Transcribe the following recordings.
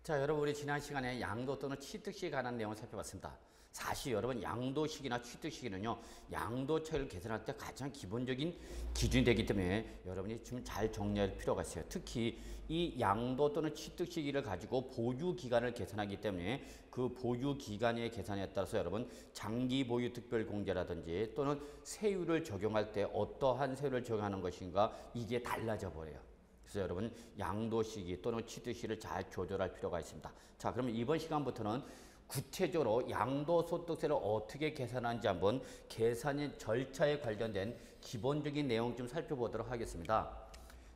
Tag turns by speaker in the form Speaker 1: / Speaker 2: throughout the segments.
Speaker 1: 자, 여러분 우리 지난 시간에 양도 또는 취득시에 관한 내용을 살펴봤습니다. 사실 여러분 양도시기나 취득시기는요. 양도 차익을 계산할 때 가장 기본적인 기준이 되기 때문에 여러분이 좀 잘 정리할 필요가 있어요. 특히 이 양도 또는 취득시기를 가지고 보유기간을 계산하기 때문에 그 보유기간의 계산에 따라서 여러분 장기보유 특별공제라든지 또는 세율을 적용할 때 어떠한 세율을 적용하는 것인가 이게 달라져 버려요. 그래서 여러분 양도시기 또는 취득시기를 잘 조절할 필요가 있습니다. 자, 그러면 이번 시간부터는 구체적으로 양도소득세를 어떻게 계산하는지 한번 계산의 절차에 관련된 기본적인 내용 좀 살펴보도록 하겠습니다.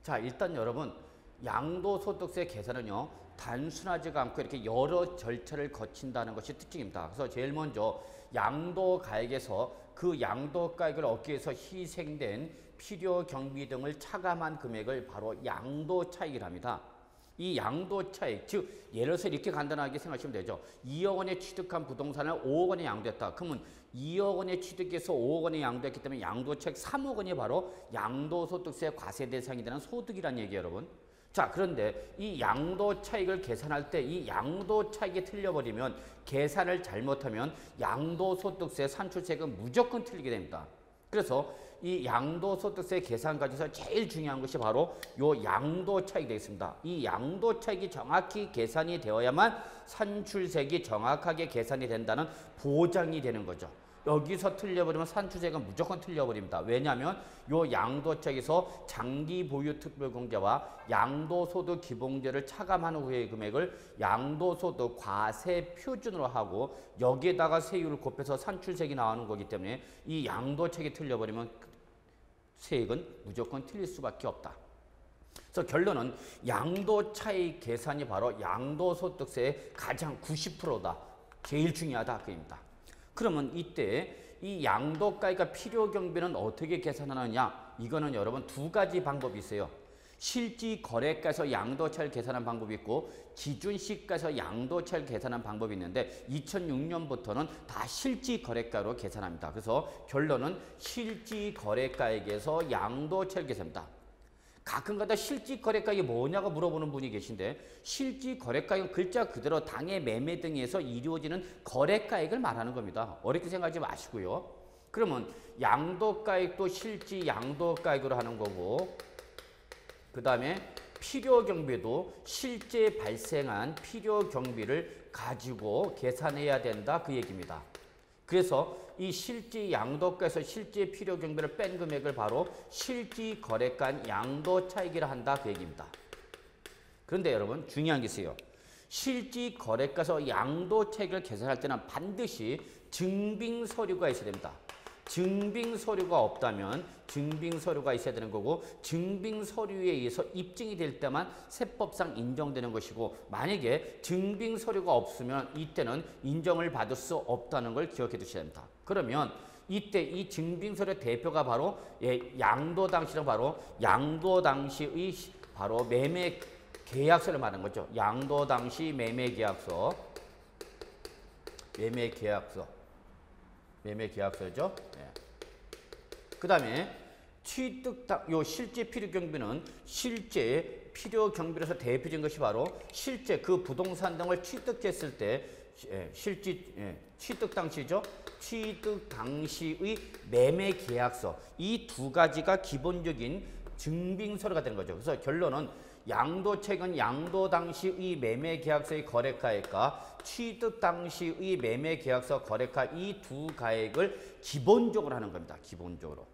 Speaker 1: 자, 일단 여러분 양도소득세 계산은요 단순하지가 않고 이렇게 여러 절차를 거친다는 것이 특징입니다. 그래서 제일 먼저 양도가액에서 그 양도가액을 얻기 위해서 희생된 필요 경비 등을 차감한 금액을 바로 양도차익이라 합니다. 이 양도차익, 즉 예를 들어서 이렇게 간단하게 생각하시면 되죠. 2억 원에 취득한 부동산을 5억 원에 양도했다. 그러면 2억 원에 취득해서 5억 원에 양도했기 때문에 양도차익 3억 원이 바로 양도소득세 과세 대상이 되는 소득이라는 얘기예요, 여러분. 자, 그런데 이 양도차익을 계산할 때 이 양도차익이 틀려버리면 계산을 잘못하면 양도소득세 산출세금 무조건 틀리게 됩니다. 그래서 이 양도소득세 계산 과정에서 제일 중요한 것이 바로 요 양도차익이 되겠습니다. 이 양도차익이 정확히 계산이 되어야만 산출세액이 정확하게 계산이 된다는 보장이 되는 거죠. 여기서 틀려버리면 산출세액은 무조건 틀려버립니다. 왜냐하면 요 양도차익에서 장기보유특별공제와 양도소득 기본공제를 차감한 후의 금액을 양도소득 과세 표준으로 하고 여기에다가 세율을 곱해서 산출세액이 나오는 거기 때문에 이 양도차익이 틀려버리면 세액은 무조건 틀릴 수밖에 없다. 그래서 결론은 양도차익 계산이 바로 양도소득세의 가장 90%다. 제일 중요하다. 그입니다. 그러면 이때 이 양도가액과 필요경비는 어떻게 계산하느냐? 이거는 여러분 두 가지 방법이 있어요. 실지거래가에서 양도차익을 계산하는 방법이 있고 기준시가에서 양도차익을 계산하는 방법이 있는데 2006년부터는 다 실지거래가로 계산합니다. 그래서 결론은 실지거래가액에서 양도차익을 계산합니다. 가끔가다 실지거래가액이 뭐냐고 물어보는 분이 계신데 실지거래가액은 글자 그대로 당해 매매 등에서 이루어지는 거래가액을 말하는 겁니다. 어렵게 생각하지 마시고요. 그러면 양도가액도 실지 양도가액으로 하는 거고 그 다음에 필요경비도 실제 발생한 필요경비를 가지고 계산해야 된다 그 얘기입니다. 그래서 이 실지 양도가에서 실제 필요 경비를 뺀 금액을 바로 실지 거래가 양도차익이라 한다 그 얘기입니다. 그런데 여러분 중요한 게 있어요. 실지 거래가에서 양도차익을 계산할 때는 반드시 증빙서류가 있어야 됩니다. 증빙서류가 없다면 증빙서류가 있어야 되는 거고 증빙서류에 의해서 입증이 될 때만 세법상 인정되는 것이고 만약에 증빙서류가 없으면 이때는 인정을 받을 수 없다는 걸 기억해 두셔야 됩니다. 그러면 이때 이 증빙서류 대표가 바로 양도 당시는 바로 양도 당시의 바로 매매 계약서를 말하는 거죠. 양도 당시 매매 계약서. 매매 계약서죠. 네. 그 다음에 요 실제 필요 경비는 실제 필요 경비로서 대표적인 것이 바로 실제 그 부동산 등을 취득했을 때 취득 당시죠. 취득 당시의 매매 계약서 이 두 가지가 기본적인 증빙서류가 되는 거죠. 그래서 결론은 양도차익은 양도 당시의 매매 계약서의 거래가액과 취득 당시의 매매 계약서 거래가 이 두 가액을 기본적으로 하는 겁니다. 기본적으로.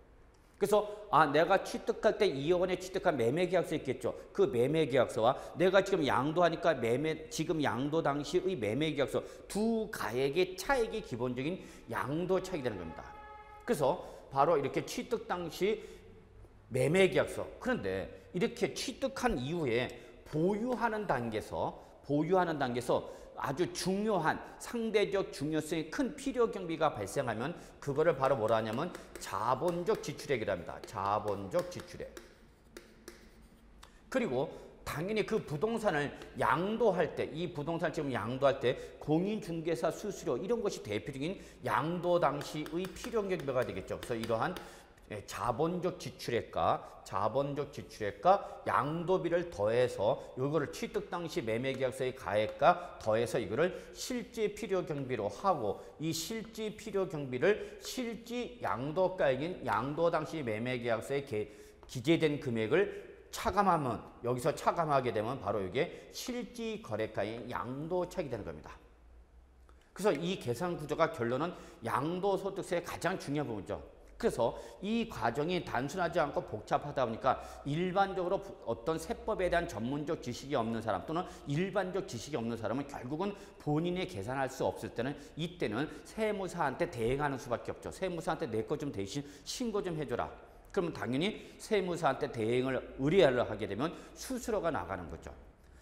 Speaker 1: 그래서 내가 취득할 때 2억 원에 취득한 매매 계약서 있겠죠. 그 매매 계약서와 내가 지금 양도하니까 지금 양도 당시의 매매 계약서 두 가액의 차익이 기본적인 양도 차익이 되는 겁니다. 그래서 바로 이렇게 취득 당시 매매 계약서. 그런데 이렇게 취득한 이후에 보유하는 단계에서 아주 중요한 상대적 중요성이 큰 필요 경비가 발생하면 그거를 바로 뭐라 하냐면 자본적 지출액이라 합니다. 자본적 지출액. 그리고 당연히 그 부동산을 양도할 때, 이 부동산 지금 양도할 때 공인중개사 수수료 이런 것이 대표적인 양도 당시의 필요 경비가 되겠죠. 그래서 이러한 자본적 지출액과 양도비를 더해서 이거를 취득 당시 매매계약서의 가액과 더해서 이거를 실지 필요 경비로 하고 이 실지 필요 경비를 실지 양도가액인 양도 당시 매매계약서에 기재된 금액을 차감하면 여기서 차감하게 되면 바로 이게 실지 거래가인 양도차익이 되는 겁니다. 그래서 이 계산 구조가 결론은 양도소득세의 가장 중요한 부분이죠. 그래서 이 과정이 단순하지 않고 복잡하다 보니까 일반적으로 어떤 세법에 대한 전문적 지식이 없는 사람 또는 일반적 지식이 없는 사람은 결국은 본인이 계산할 수 없을 때는 이때는 세무사한테 대행하는 수밖에 없죠. 세무사한테 내 거 좀 대신 신고 좀 해줘라. 그러면 당연히 세무사한테 대행을 의뢰를 하게 되면 수수료가 나가는 거죠.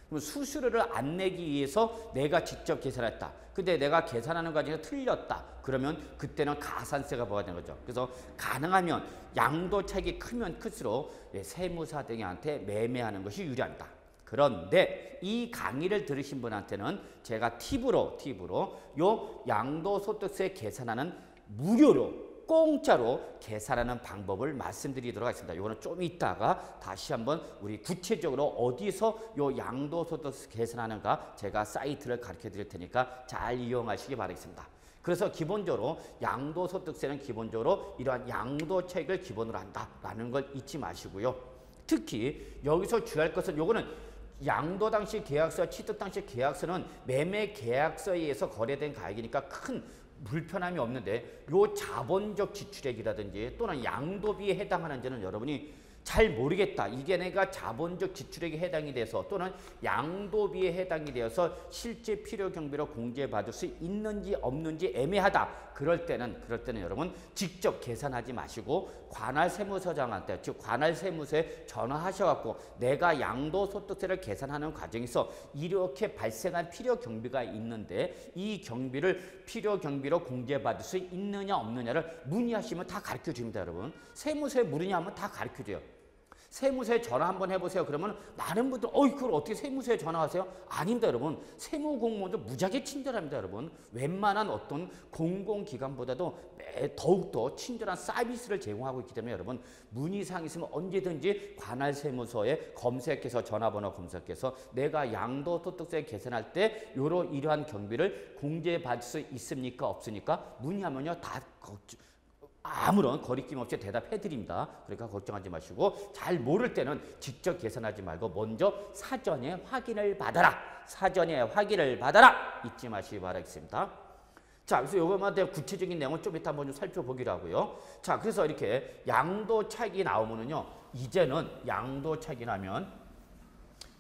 Speaker 1: 그럼 수수료를 안 내기 위해서 내가 직접 계산했다. 근데 내가 계산하는 과정에서 틀렸다. 그러면 그때는 가산세가 부과되는 거죠. 그래서 가능하면 양도 차익이 크면 클수록 세무사 등한테 매매하는 것이 유리합니다. 그런데 이 강의를 들으신 분한테는 제가 팁으로 요 양도소득세 계산하는 무료로 공짜로 계산하는 방법을 말씀드리도록 하겠습니다. 이거는 좀 이따가 다시 한번 우리 구체적으로 어디서 요 양도소득세 계산하는가 제가 사이트를 가르쳐 드릴 테니까 잘 이용하시기 바라겠습니다. 그래서 기본적으로 양도소득세는 기본적으로 이러한 양도차익을 기본으로 한다라는 걸 잊지 마시고요. 특히 여기서 주의할 것은 요거는 양도 당시 계약서, 취득 당시 계약서는 매매 계약서에 의해서 거래된 가액이니까 큰 불편함이 없는데 요 자본적 지출액이라든지 또는 양도비에 해당하는지는 여러분이 잘 모르겠다. 이게 내가 자본적 지출액에 해당이 돼서 또는 양도비에 해당이 되어서 실제 필요 경비로 공제받을 수 있는지 없는지 애매하다. 그럴 때는 여러분 직접 계산하지 마시고 관할 세무서장한테 즉 관할 세무서에 전화하셔갖고 내가 양도소득세를 계산하는 과정에서 이렇게 발생한 필요 경비가 있는데 이 경비를 필요 경비로 공제받을 수 있느냐 없느냐를 문의하시면 다 가르쳐 줍니다. 여러분 세무서에 물으냐 하면 다 가르쳐 줘요. 세무서에 전화 한번 해보세요. 그러면 많은 분들 그걸 어떻게 세무서에 전화하세요? 아닙니다. 여러분 세무공무원도 무지하게 친절합니다. 여러분 웬만한 어떤 공공기관보다도 더욱더 친절한 서비스를 제공하고 있기 때문에 여러분 문의사항 있으면 언제든지 관할 세무서에 검색해서 전화번호 검색해서 내가 양도소득세 계산할 때 이러한 경비를 공제받을 수 있습니까 없습니까? 문의하면요 다 아무런 거리낌 없이 대답해 드립니다. 그러니까 걱정하지 마시고 잘 모를 때는 직접 계산하지 말고 먼저 사전에 확인을 받아라. 잊지 마시기 바라겠습니다. 자, 그래서 요것만 대한 구체적인 내용은 좀 이따 한번 좀 살펴보기로 하고요. 자, 그래서 이렇게 양도 차익이 나오면은요. 이제는 양도 차익이 나면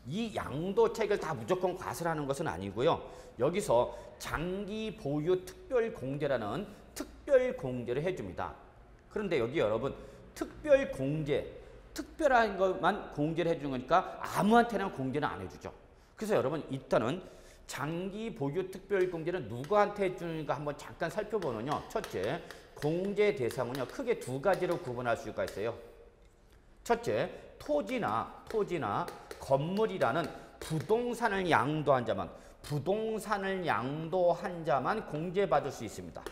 Speaker 1: 이 양도 차익을 다 무조건 과세하는 것은 아니고요. 여기서 장기 보유 특별 공제라는 특별 공제를 해줍니다. 그런데 여기 여러분 특별 공제, 특별한 것만 공제를 해주는 거니까 아무한테나 공제는 안 해주죠. 그래서 여러분 일단은 장기 보유 특별 공제는 누구한테 해주는가 한번 잠깐 살펴보면요. 첫째, 공제 대상은요 크게 두 가지로 구분할 수가 있어요. 첫째, 토지나 건물이라는 부동산을 양도한 자만 공제받을 수 있습니다.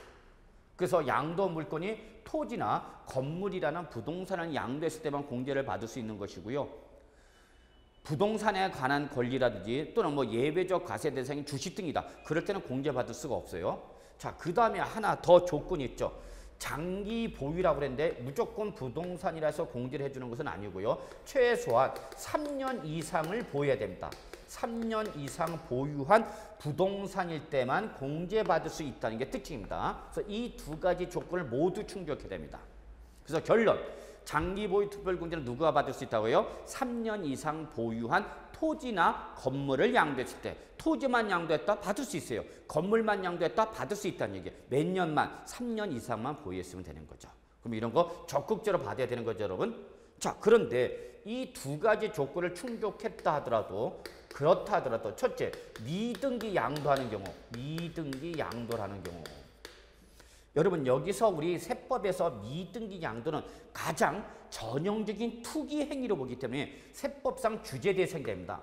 Speaker 1: 그래서 양도 물건이 토지나 건물이라는 부동산을 양도했을 때만 공제를 받을 수 있는 것이고요. 부동산에 관한 권리라든지 또는 뭐 예외적 과세 대상인 주식 등이다. 그럴 때는 공제받을 수가 없어요. 자, 그 다음에 하나 더 조건이 있죠. 장기 보유라고 그랬는데 무조건 부동산이라 해서 공제를 해주는 것은 아니고요. 최소한 3년 이상을 보여야 됩니다. 3년 이상 보유한 부동산일 때만 공제받을 수 있다는 게 특징입니다. 그래서 이 두 가지 조건을 모두 충족해야 됩니다. 그래서 결론, 장기 보유 특별공제는 누가 받을 수 있다고요? 3년 이상 보유한 토지나 건물을 양도했을 때 토지만 양도했다? 받을 수 있어요. 건물만 양도했다? 받을 수 있다는 얘기예요. 몇 년만? 3년 이상만 보유했으면 되는 거죠. 그럼 이런 거 적극적으로 받아야 되는 거죠, 여러분. 자, 그런데 이 두 가지 조건을 충족했다 하더라도 그렇다 하더라도 첫째, 미등기 양도하는 경우, 미등기 양도라는 경우. 여러분 여기서 우리 세법에서 미등기 양도는 가장 전형적인 투기 행위로 보기 때문에 세법상 규제 대상이 됩니다.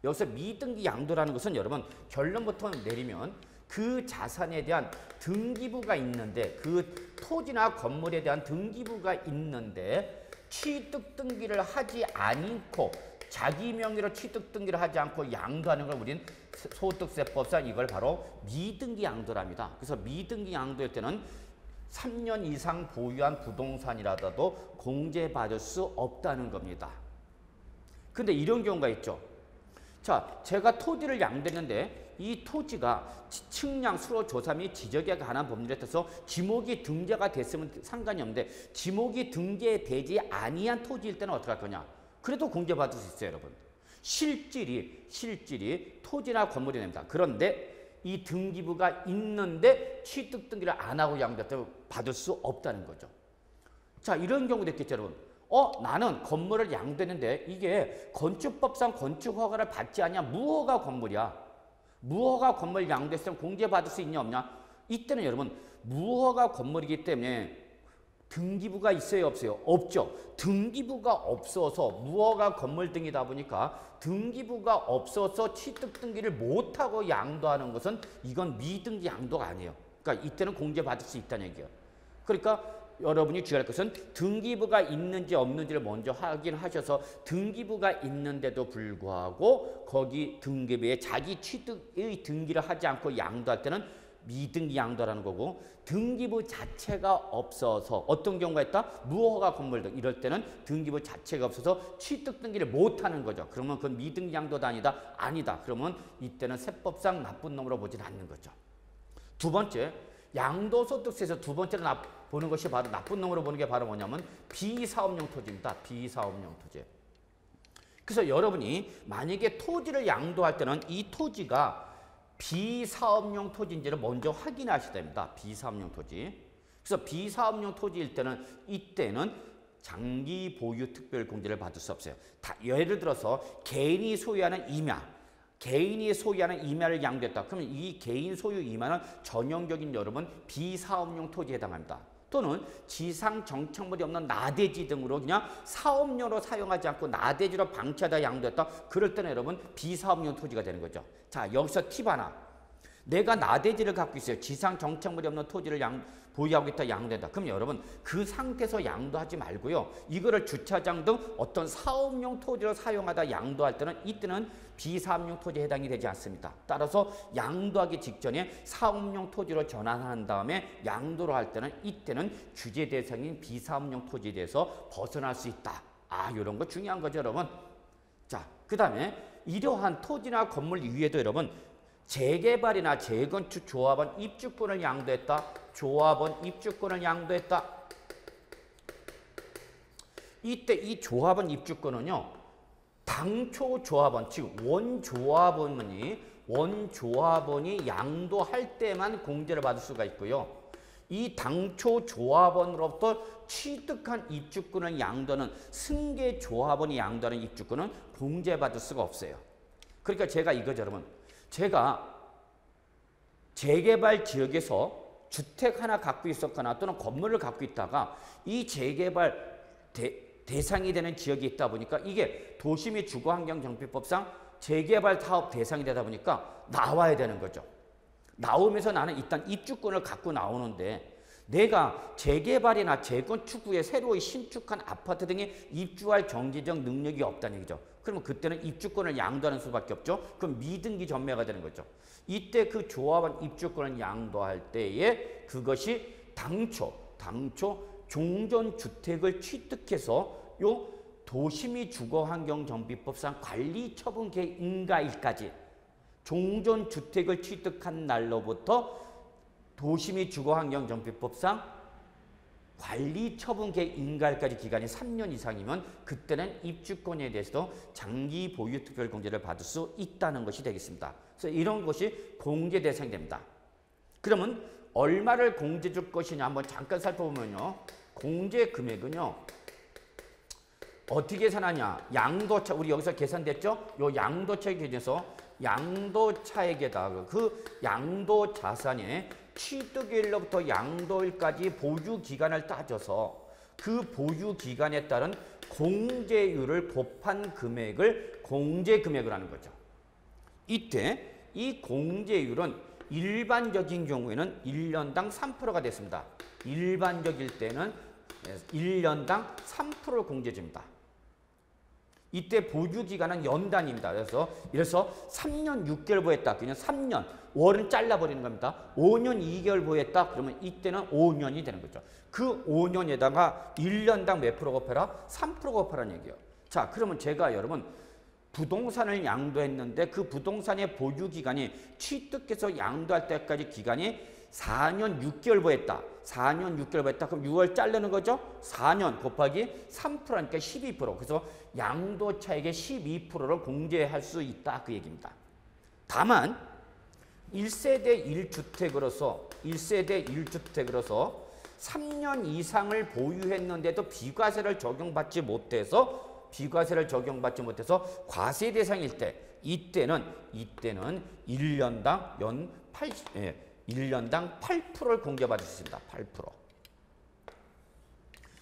Speaker 1: 여기서 미등기 양도라는 것은 여러분 결론부터 내리면 그 자산에 대한 등기부가 있는데 그 토지나 건물에 대한 등기부가 있는데 취득 등기를 하지 않고 자기 명의로 취득 등기를 하지 않고 양도하는 걸 우리는 소득세법상 이걸 바로 미등기 양도랍니다. 그래서 미등기 양도일 때는 3년 이상 보유한 부동산이라도 공제받을 수 없다는 겁니다. 근데 이런 경우가 있죠. 자, 제가 토지를 양도했는데 이 토지가 측량, 수로, 조사 및 지적에 관한 법률에 따라서 지목이 등재가 됐으면 상관이 없는데 지목이 등재되지 아니한 토지일 때는 어떻게 할 거냐. 그래도 공제받을 수 있어요, 여러분. 실질이 토지나 건물이 됩니다. 그런데 이 등기부가 있는데 취득 등기를 안 하고 양도했다면 받을 수 없다는 거죠. 자, 이런 경우도 있겠죠, 여러분. 나는 건물을 양도했는데 이게 건축법상 건축 허가를 받지 않냐? 무허가 건물이야. 무허가 건물 양도했으면 공제받을 수 있냐 없냐? 이때는 여러분 무허가 건물이기 때문에 등기부가 있어요 없어요? 없죠. 등기부가 없어서 무허가 건물 등이다 보니까 등기부가 없어서 취득 등기를 못하고 양도하는 것은 이건 미등기 양도가 아니에요. 그러니까 이때는 공제받을 수 있다는 얘기예요. 그러니까 여러분이 주의할 것은 등기부가 있는지 없는지를 먼저 확인하셔서 등기부가 있는데도 불구하고 거기 등기부에 자기 취득의 등기를 하지 않고 양도할 때는 미등기 양도라는 거고 등기부 자체가 없어서 어떤 경우가 있다? 무허가 건물 등 이럴 때는 등기부 자체가 없어서 취득 등기를 못하는 거죠. 그러면 그건 미등기 양도도 아니다? 아니다. 그러면 이때는 세법상 나쁜 놈으로 보진 않는 거죠. 두 번째, 양도소득세에서 두 번째로 보는 것이 바로 나쁜 놈으로 보는 게 바로 뭐냐면 비사업용 토지입니다. 비사업용 토지. 그래서 여러분이 만약에 토지를 양도할 때는 이 토지가 비사업용 토지인지를 먼저 확인하셔야 됩니다. 비사업용 토지. 그래서 비사업용 토지일 때는 이때는 장기 보유 특별 공제를 받을 수 없어요. 예를 들어서 개인이 소유하는 임야. 개인이 소유하는 임야를 양도했다. 그러면 이 개인 소유 임야는 전형적인 여러분 비사업용 토지에 해당합니다. 또는 지상 정착물이 없는 나대지 등으로 그냥 사업용으로 사용하지 않고 나대지로 방치하다 양도했다. 그럴 때는 여러분 비사업용 토지가 되는 거죠. 자, 여기서 팁 하나. 내가 나대지를 갖고 있어요. 지상 정착물이 없는 토지를 보유하고 있다 양도된다. 그럼 여러분 그 상태에서 양도하지 말고요. 이거를 주차장 등 어떤 사업용 토지로 사용하다 양도할 때는 이때는 비사업용 토지에 해당이 되지 않습니다. 따라서 양도하기 직전에 사업용 토지로 전환한 다음에 양도를 할 때는 이때는 규제 대상인 비사업용 토지에 대해서 벗어날 수 있다. 이런 거 중요한 거죠, 여러분. 자, 그 다음에 이러한 토지나 건물 위에도 여러분 재개발이나 재건축 조합원 입주권을 양도했다. 조합원 입주권을 양도했다. 이때 이 조합원 입주권은요. 당초 조합원, 즉 원조합원이 양도할 때만 공제를 받을 수가 있고요. 이 당초 조합원으로부터 취득한 입주권을 양도하는 승계 조합원이 양도하는 입주권은 공제받을 수가 없어요. 그러니까 제가 이거죠, 여러분. 제가 재개발 지역에서 주택 하나 갖고 있었거나 또는 건물을 갖고 있다가 이 재개발 대상이 되는 지역이 있다 보니까 이게 도시및 주거환경정비법상 재개발 사업 대상이 되다 보니까 나와야 되는 거죠. 나오면서 나는 일단 입주권을 갖고 나오는데 내가 재개발이나 재건축 후에 새로 신축한 아파트 등에 입주할 경제적 능력이 없다는 얘기죠. 그러면 그때는 입주권을 양도하는 수밖에 없죠. 그럼 미등기 전매가 되는 거죠. 이때 그 조합원 입주권을 양도할 때에 그것이 당초 종전주택을 취득해서 요 도시및 주거환경정비법상 관리처분계 인가일까지 종전주택을 취득한 날로부터 도시및 주거환경정비법상 관리처분계 인가일까지 기간이 3년 이상이면 그때는 입주권에 대해서도 장기 보유 특별공제를 받을 수 있다는 것이 되겠습니다. 그래서 이런 것이 공제 대상이 됩니다. 그러면 얼마를 공제 줄 것이냐 한번 잠깐 살펴보면요. 공제 금액은요. 어떻게 계산하냐. 양도차, 우리 여기서 계산됐죠? 요 양도차액 기준에서 양도차액에다가 그 양도 자산의 취득일로부터 양도일까지 보유기간을 따져서 그 보유기간에 따른 공제율을 곱한 금액을 공제금액을 하는 거죠. 이때 이 공제율은 일반적인 경우에는 1년당 3%가 됐습니다. 일반적일 때는 1년당 3%를 공제줍니다. 이때 보유기간은 연단입니다. 그래서 3년 6개월 보였다. 그냥 3년, 월은 잘라버리는 겁니다. 5년 2개월 보였다. 그러면 이때는 5년이 되는 거죠. 그 5년에다가 1년당 몇 프로 곱해라? 3% 곱하라는 얘기예요. 자, 그러면 제가 여러분 부동산을 양도했는데 그 부동산의 보유기간이 취득해서 양도할 때까지 기간이 4년 6개월 보였다. 4년 6개월 보였다. 그럼 6월 자르는 거죠? 4년 곱하기 3%니까 12%. 그래서 양도 차익의 12%를 공제할 수 있다. 그 얘기입니다. 다만 1세대 1주택으로서 3년 이상을 보유했는데도 비과세를 적용받지 못해서 과세 대상일 때 이때는 1년당 8%를 공제받을 수 있습니다. 8%.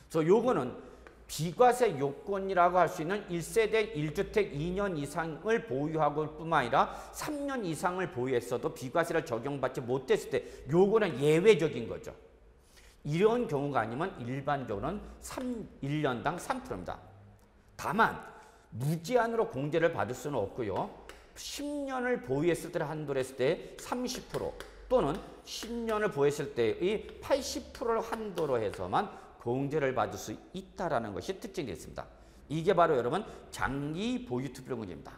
Speaker 1: 그래서 요거는 비과세 요건이라고 할 수 있는 1세대 1주택 2년 이상을 보유하고 뿐만 아니라 3년 이상을 보유했어도 비과세를 적용받지 못했을 때 요거는 예외적인 거죠. 이런 경우가 아니면 일반적으로는 1년당 3%입니다. 다만 무제한으로 공제를 받을 수는 없고요. 10년을 보유했을 때를 한도로 했을 때 30% 또는 10년을 보유했을 때의 80%를 한도로 해서만 공제를 받을 수 있다는 것이 특징이 있습니다. 이게 바로 여러분 장기 보유 특별공제입니다.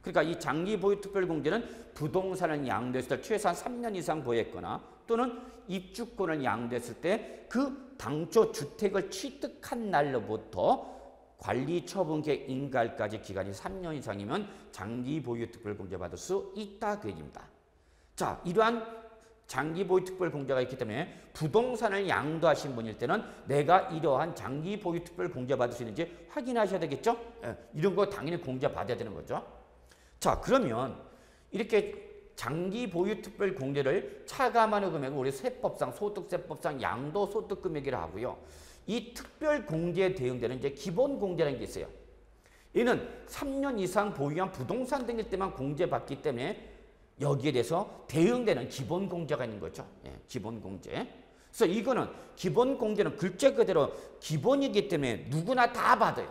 Speaker 1: 그러니까 이 장기 보유 특별공제는 부동산을 양도했을 때 최소한 3년 이상 보유했거나 또는 입주권을 양도했을 때 그 당초 주택을 취득한 날로부터 관리처분계 인가일까지 기간이 3년 이상이면 장기 보유 특별공제 받을 수 있다 그 얘기입니다. 자, 이러한 장기 보유 특별공제가 있기 때문에 부동산을 양도하신 분일 때는 내가 이러한 장기 보유 특별공제 받을 수 있는지 확인하셔야 되겠죠? 이런 거 당연히 공제 받아야 되는 거죠. 자, 그러면 이렇게 장기 보유 특별공제를 차감하는 금액을 우리 세법상 소득세법상 양도소득금액이라 하고요. 이 특별공제에 대응되는 이제 기본공제라는 게 있어요. 이는 3년 이상 보유한 부동산 등일 때만 공제받기 때문에 여기에 대해서 대응되는 기본공제가 있는 거죠. 기본공제. 그래서 이거는 기본공제는 글자 그대로 기본이기 때문에 누구나 다 받아요.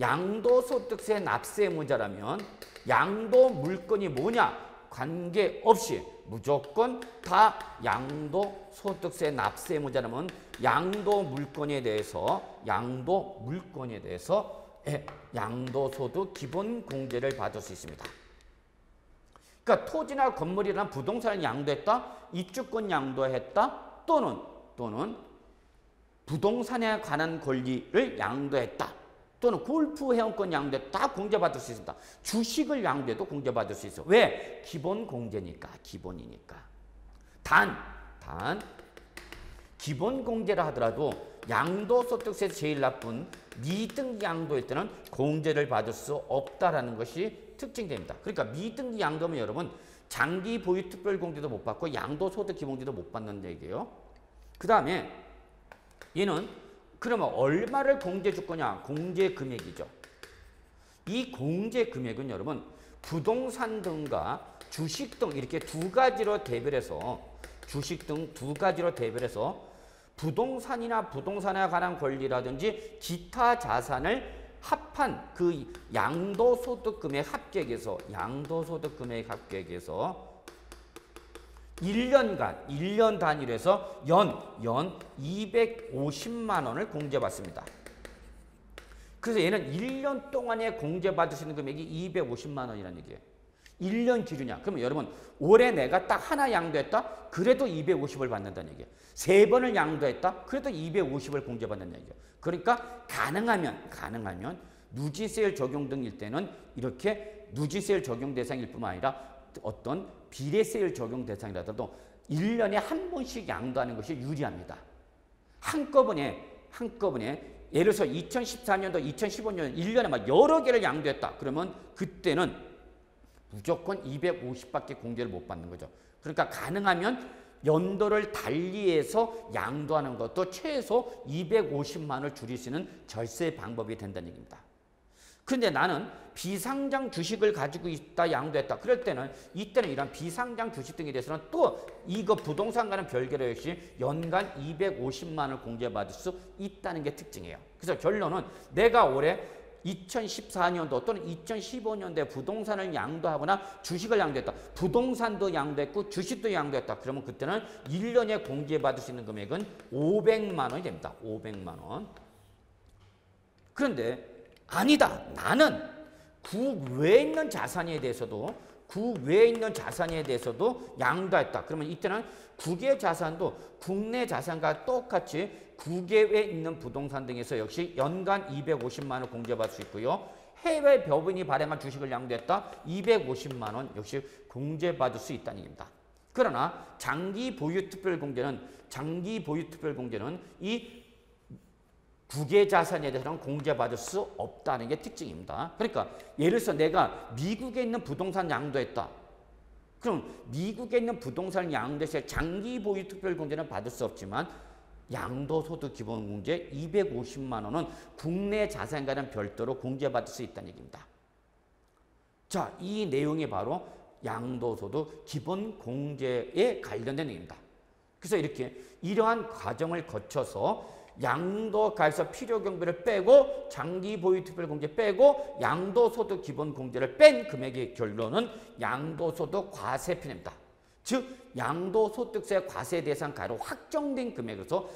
Speaker 1: 양도소득세 납세무자라면 양도 물건이 뭐냐 관계없이 무조건 다 양도소득세 납세무자라면 양도 물건에 대해서 양도소득 기본공제를 받을 수 있습니다. 그러니까 토지나 건물이나 부동산을 양도했다, 입주권 양도했다, 또는 부동산에 관한 권리를 양도했다, 또는 골프 회원권 양도했다, 다 공제받을 수 있습니다. 주식을 양도해도 공제받을 수 있어. 왜? 기본공제니까, 기본이니까. 단 기본공제라 하더라도 양도소득세 제일 나쁜 미등기 양도일 때는 공제를 받을 수 없다라는 것이 특징됩니다. 그러니까 미등기 양도면 여러분 장기 보유 특별공제도 못 받고 양도소득 기본공제도 못 받는 얘기예요. 그 다음에 얘는 그러면 얼마를 공제 줄 거냐? 공제 금액이죠. 이 공제 금액은 여러분 부동산 등과 주식 등 이렇게 두 가지로 대별해서 부동산이나 부동산에 관한 권리라든지 기타 자산을 합한 그 양도소득 금액 합계액에서 1년 단위로 해서 연 250만 원을 공제받습니다. 그래서 얘는 1년 동안에 공제받을 수 있는 금액이 250만 원이라는 얘기예요. 1년 기준이야. 그러면 여러분 올해 내가 딱 하나 양도했다? 그래도 250을 받는다는 얘기예요. 3번을 양도했다? 그래도 250을 공제받는다는 얘기예요. 그러니까 가능하면 누지세율 적용 등일 때는 이렇게 누지세율 적용 대상일 뿐만 아니라 어떤 비례세율 적용 대상이라도 1년에 한 번씩 양도하는 것이 유리합니다. 한꺼번에 예를 들어서 2014년도, 2015년 1년에 막 여러 개를 양도했다. 그러면 그때는 무조건 250밖에 공제를 못 받는 거죠. 그러니까 가능하면 연도를 달리해서 양도하는 것도 최소 250만 원을 줄일 수 있는 절세 방법이 된다는 얘기입니다. 그런데 나는 비상장 주식을 가지고 있다, 양도했다. 그럴 때는 이때는 이런 비상장 주식 등에 대해서는 또 이거 부동산과는 별개로 역시 연간 250만 원을 공제받을 수 있다는 게 특징이에요. 그래서 결론은 내가 올해 2014년도 또는 2015년도에 부동산을 양도하거나 주식을 양도했다. 부동산도 양도했고 주식도 양도했다. 그러면 그때는 1년에 공제받을 수 있는 금액은 500만 원이 됩니다. 500만 원. 그런데 아니다. 나는 그 외에 있는 자산에 대해서도 양도했다. 그러면 이때는 국외 자산도 국내 자산과 똑같이 국외에 있는 부동산 등에서 역시 연간 250만 원 공제받을 수 있고요. 해외 법인이 발행한 주식을 양도했다. 250만 원 역시 공제받을 수 있다는 얘기입니다. 그러나 장기 보유 특별 공제는 이 국외 자산에 대해서는 공제받을 수 없다는 게 특징입니다. 그러니까 예를 들어서 내가 미국에 있는 부동산 양도했다. 그럼 미국에 있는 부동산 양도했을 때 장기 보유 특별 공제는 받을 수 없지만 양도소득 기본공제 250만 원은 국내 자산과는 별도로 공제받을 수 있다는 얘기입니다. 자, 이 내용이 바로 양도소득 기본공제에 관련된 내용입니다. 그래서 이렇게 이러한 과정을 거쳐서 양도가에서 필요경비를 빼고 장기 보유 특별공제 빼고 양도소득 기본공제를 뺀 금액의 결론은 양도소득 과세표입니다. 즉 양도소득세 과세 대상 가로 확정된 금액에서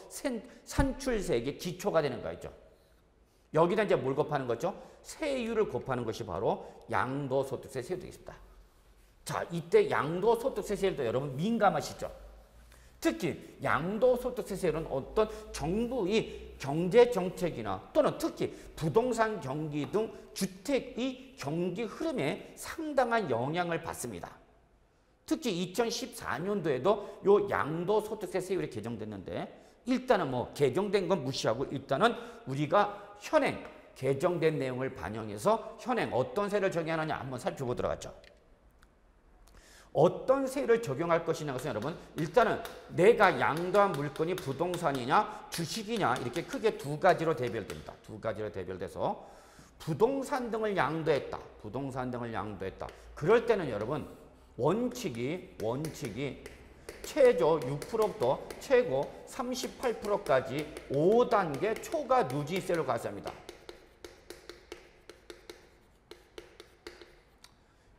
Speaker 1: 산출세액의 기초가 되는 거죠. 여기다 이제 뭘 곱하는 거죠? 세율을 곱하는 것이 바로 양도소득세 세율이 되겠습니다. 자, 이때 양도소득세 세율도 여러분 민감하시죠? 특히 양도소득세 세율은 어떤 정부의 경제정책이나 또는 특히 부동산 경기 등 주택의 경기 흐름에 상당한 영향을 받습니다. 특히 2014년도에도 요 양도소득세 세율이 개정됐는데 일단은 뭐 개정된 건 무시하고 일단은 우리가 현행 개정된 내용을 반영해서 현행 어떤 세를 적용하느냐 한번 살펴보도록 하죠. 어떤 세율을 적용할 것이냐 것은 여러분 일단은 내가 양도한 물건이 부동산이냐 주식이냐 이렇게 크게 두 가지로 대별됩니다. 두 가지로 대별돼서 부동산 등을 양도했다. 그럴 때는 여러분 원칙이 최저 6%부터 최고 38%까지 5단계 초과 누진세를 과세합니다.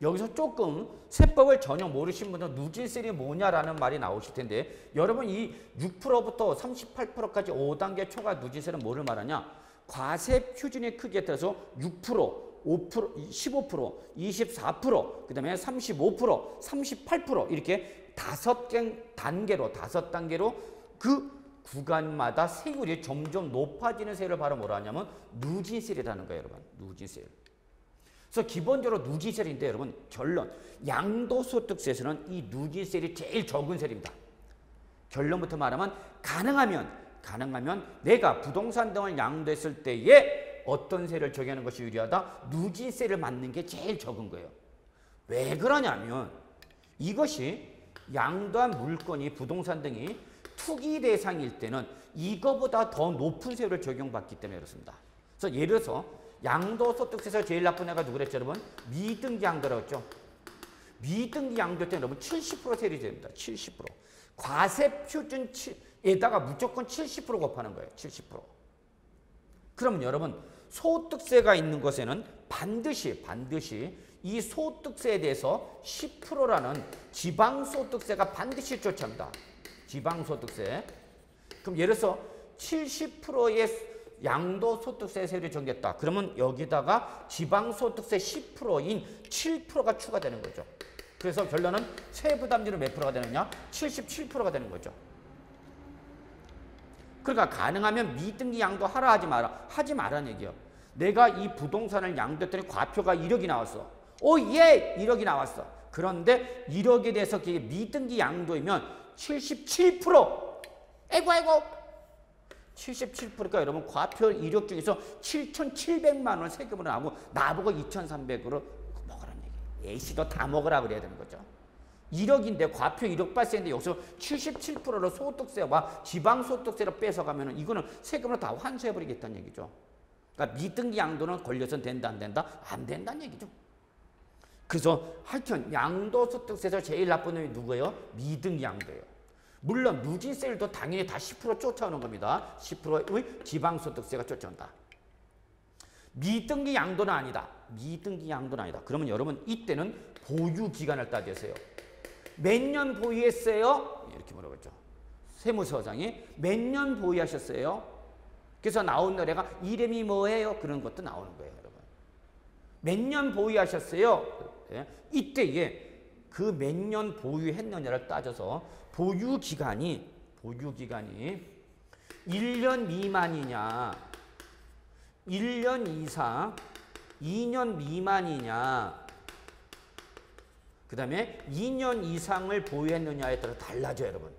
Speaker 1: 여기서 조금 세법을 전혀 모르신 분들은 누진세율이 뭐냐라는 말이 나오실 텐데 여러분 이 6%부터 38%까지 5단계 초과 누진세는 뭐를 말하냐? 과세 표준의 크기에 따라서 6%, 5%, 15%, 24%, 그 다음에 35%, 38% 이렇게 다섯 단계로 그 구간마다 세율이 점점 높아지는 세율을 바로 뭐라 하냐면 누진세율이라는 거예요, 여러분. 누진세율. 그래서 기본적으로 누진세율인데 여러분 결론 양도소득세에서는 이 누진세율이 제일 적은 세율입니다. 결론부터 말하면 가능하면 내가 부동산 등을 양도했을 때에 어떤 세를 적용하는 것이 유리하다? 누진세를 맞는 게 제일 적은 거예요. 왜 그러냐면 이것이 양도한 물건이 부동산 등이 투기 대상일 때는 이거보다 더 높은 세율을 적용받기 때문에 그렇습니다. 그래서 예를 들어서 양도소득세에서 제일 나쁜 애가 누구랬죠, 여러분? 미등기 양도라고 했죠. 미등기 양도 때는 여러분 70% 세율이 됩니다. 70%. 과세 표준에다가 무조건 70% 곱하는 거예요. 70%. 그러면 여러분 소득세가 있는 것에는 반드시 이 소득세에 대해서 10%라는 지방소득세가 반드시 조치합니다. 지방소득세. 그럼 예를 들어서 70%의 양도소득세 세율이 정했다. 그러면 여기다가 지방소득세 10%인 7%가 추가되는 거죠. 그래서 결론은 세부담률은 몇 프로가 되느냐? 77%가 되는 거죠. 그러니까 가능하면 미등기 양도 하라 하지 말라는 얘기예요. 내가 이 부동산을 양도했더니 과표가 1억이 나왔어. 오, 예! 1억이 나왔어. 그런데 1억에 대해서 미등기 양도이면 77%! 아이고! 77%가 여러분 과표 1억 중에서 7,700만 원 세금으로 나보고 2,300으로 먹으라는 얘기예요. A씨도 다 먹으라 그래야 되는 거죠. 1억인데 과표 1억 발생인데 여기서 77%로 소득세와 지방소득세로 뺏어가면 이거는 세금으로 다 환수해버리겠다는 얘기죠. 그러니까 미등기 양도는 걸려서 된다 안 된다? 안 된다는 얘기죠. 그래서 하여튼 양도소득세에서 제일 나쁜 놈이 누구예요? 미등기 양도예요. 물론 누진세율도 당연히 다 10% 쫓아오는 겁니다. 10%의 지방소득세가 쫓아온다. 미등기 양도는 아니다. 미등기 양도는 아니다. 그러면 여러분 이때는 보유기간을 따져세요. 몇 년 보유했어요? 이렇게 물어보죠. 세무서장이 몇 년 보유하셨어요? 그래서 나온 노래가 이름이 뭐예요? 그런 것도 나오는 거예요, 여러분. 몇 년 보유하셨어요? 이때에 그 몇 년 보유했느냐를 따져서 보유기간이 1년 미만이냐, 1년 이상, 2년 미만이냐, 그 다음에 2년 이상을 보유했느냐에 따라 달라져요, 여러분.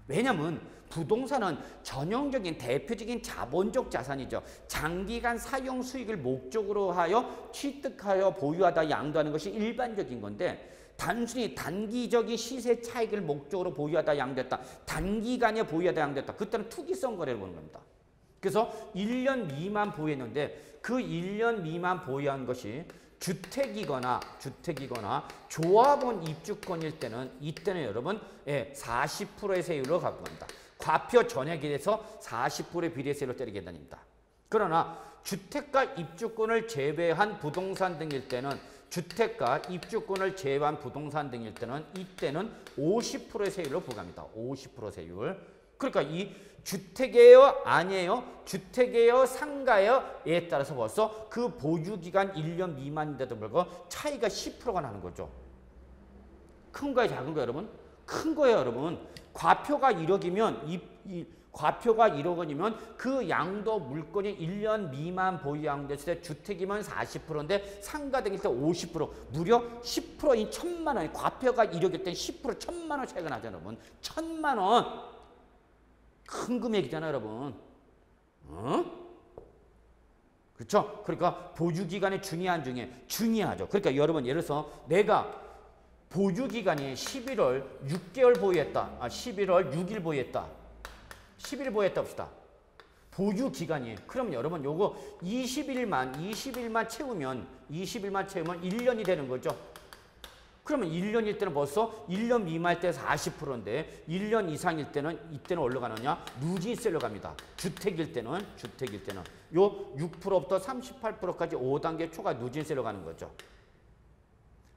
Speaker 1: 왜냐면 부동산은 전형적인 대표적인 자본적 자산이죠. 장기간 사용 수익을 목적으로 하여 취득하여 보유하다 양도하는 것이 일반적인 건데 단순히 단기적인 시세 차익을 목적으로 보유하다 양도했다. 단기간에 보유하다 양도했다. 그때는 투기성 거래를 보는 겁니다. 그래서 1년 미만 보유했는데 그 1년 미만 보유한 것이 주택이거나 조합원 입주권일 때는 이때는 여러분 40%의 세율로 갖고 간다. 과표 전액에 대해서 40%의 비례세율을 때리게 된답니다. 그러나 주택가 입주권을 제외한 부동산 등일 때는 이때는 50%의 세율로 부과합니다. 50% 세율. 그러니까 이 주택이에요? 아니에요? 주택이에요? 상가예요?에 따라서 벌써 그 보유기간 1년 미만인데도 불구하고 차이가 10%가 나는 거죠. 큰 거예요? 작은 거예요, 여러분? 큰 거예요, 여러분. 과표가 1억이면 과표가 1억 원이면 그 양도 물건이 1년 미만 보유 양도했을 때 주택이면 40%인데 상가 등일 때 50%, 무려 10%인 1,000만 원. 과표가 1억일 때 10% 1,000만 원 차이가 나잖아요, 여러분. 1,000만 원. 큰 금액이잖아요, 여러분. 그렇죠? 그러니까 보유기간이 중요하죠. 그러니까 여러분 예를 들어서 내가 보유기간이 11월 6개월 보유했다. 11월 6일 보유했다. 10일 보유했다 봅시다. 보유기간이. 그럼 여러분 요거 20일만 채우면 1년이 되는 거죠. 그러면 1년일 때는 벌써 1년 미만일 때 40%인데 1년 이상일 때는 이때는 어디로 가느냐? 누진세로 갑니다. 주택일 때는 요 6%부터 38%까지 5단계 초과 누진세로 가는 거죠.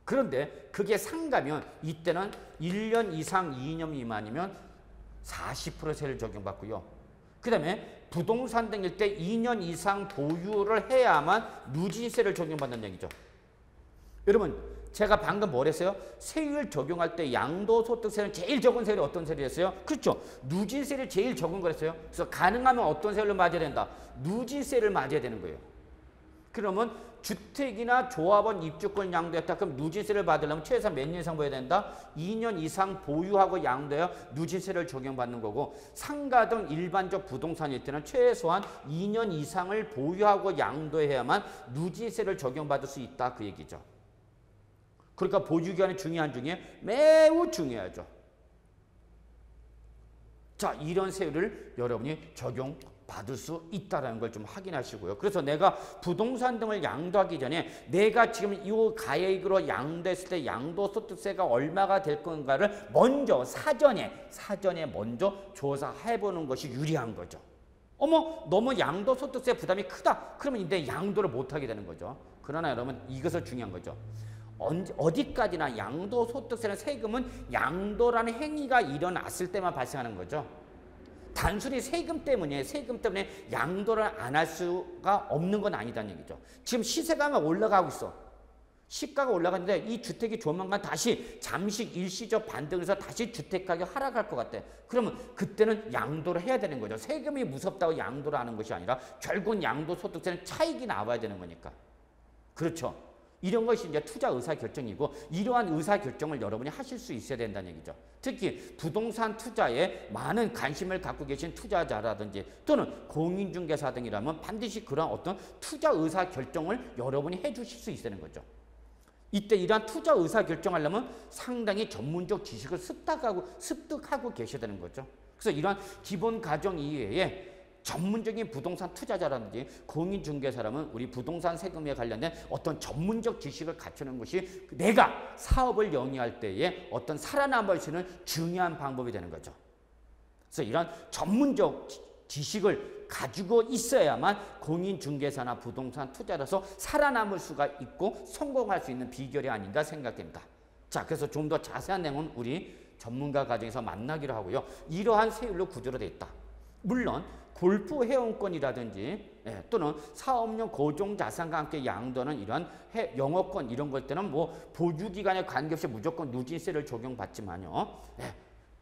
Speaker 1: 그런데 그게 상가면 이때는 1년 이상 2년 미만이면 40% 세를 적용받고요. 그 다음에 부동산 등일 때 2년 이상 보유를 해야만 누진세를 적용받는 얘기죠. 여러분 제가 방금 뭘 했어요? 세율 적용할 때 양도소득세는 제일 적은 세율이 어떤 세율이었어요? 그렇죠. 누진세를 제일 적은 거랬어요. 그래서 가능하면 어떤 세율을 맞아야 된다? 누진세를 맞아야 되는 거예요. 그러면 주택이나 조합원 입주권 양도했다. 그럼 누진세를 받으려면 최소한 몇 년 이상 보여야 된다? 2년 이상 보유하고 양도해야 누진세를 적용받는 거고 상가 등 일반적 부동산일 때는 최소한 2년 이상을 보유하고 양도해야만 누진세를 적용받을 수 있다. 그 얘기죠. 그러니까 보유기간이 중요한 중에 매우 중요하죠. 자, 이런 세율을 여러분이 적용받을 수 있다는 걸 좀 확인하시고요. 그래서 내가 부동산 등을 양도하기 전에 내가 지금 이 가액으로 양도했을 때 양도소득세가 얼마가 될 건가를 먼저 사전에 먼저 조사해보는 것이 유리한 거죠. 어머, 너무 양도소득세 부담이 크다. 그러면 이제 양도를 못하게 되는 거죠. 그러나 여러분 이것을 중요한 거죠. 어디까지나 양도소득세는 세금은 양도라는 행위가 일어났을 때만 발생하는 거죠. 단순히 세금 때문에 양도를 안 할 수가 없는 건 아니다는 얘기죠. 지금 시세가 올라가고 있어. 시가가 올라가는데 이 주택이 조만간 다시 잠시 일시적 반등해서 다시 주택가격이 하락할 것 같아. 그러면 그때는 양도를 해야 되는 거죠. 세금이 무섭다고 양도를 하는 것이 아니라 결국은 양도소득세는 차익이 나와야 되는 거니까. 그렇죠. 이런 것이 이제 투자 의사결정이고 이러한 의사결정을 여러분이 하실 수 있어야 된다는 얘기죠. 특히 부동산 투자에 많은 관심을 갖고 계신 투자자라든지 또는 공인중개사 등이라면 반드시 그런 어떤 투자 의사결정을 여러분이 해주실 수 있어야 되는 거죠. 이때 이러한 투자 의사결정하려면 상당히 전문적 지식을 습득하고 계셔야 되는 거죠. 그래서 이러한 기본 과정 이외에 전문적인 부동산 투자자라든지 공인중개사라면 우리 부동산 세금에 관련된 어떤 전문적 지식을 갖추는 것이 내가 사업을 영위할 때에 어떤 살아남을 수 있는 중요한 방법이 되는 거죠. 그래서 이런 전문적 지식을 가지고 있어야만 공인중개사나 부동산 투자자로서 살아남을 수가 있고 성공할 수 있는 비결이 아닌가 생각됩니다. 자, 그래서 좀 더 자세한 내용은 우리 전문가 과정에서 만나기로 하고요. 이러한 세율로 구조로 되어 있다. 물론 골프 회원권이라든지 또는 사업용 고정자산과 함께 양도하는 이러한 영업권 이런 것 때는 뭐 보유기간에 관계없이 무조건 누진세를 적용받지만요.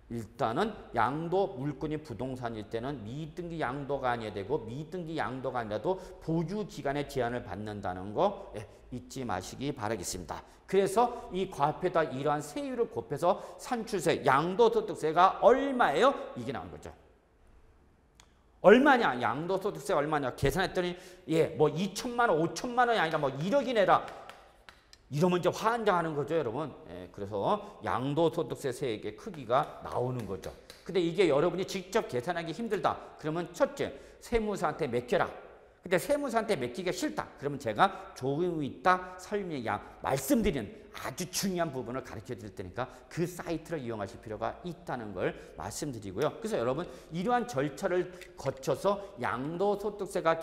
Speaker 1: 일단은 양도 물건이 부동산일 때는 미등기 양도가 아니어야 되고 미등기 양도가 아니라도 보유기간에 제한을 받는다는 거 잊지 마시기 바라겠습니다. 그래서 이 과표에다 이러한 세율을 곱해서 산출세, 양도소득세가 얼마예요? 이게 나온 거죠. 얼마냐? 양도소득세 얼마냐? 계산했더니 뭐 2천만 원, 5천만 원이 아니라 뭐 1억이 내라. 이러면 이제 환장하는 거죠, 여러분. 그래서 양도소득세 세액의 크기가 나오는 거죠. 근데 이게 여러분이 직접 계산하기 힘들다. 그러면 첫째, 세무사한테 맡겨라. 근데 세무사한테 맡기기가 싫다. 그러면 제가 조금 이따 말씀드리는 아주 중요한 부분을 가르쳐 드릴 테니까 그 사이트를 이용하실 필요가 있다는 걸 말씀드리고요. 그래서 여러분 이러한 절차를 거쳐서 양도소득세가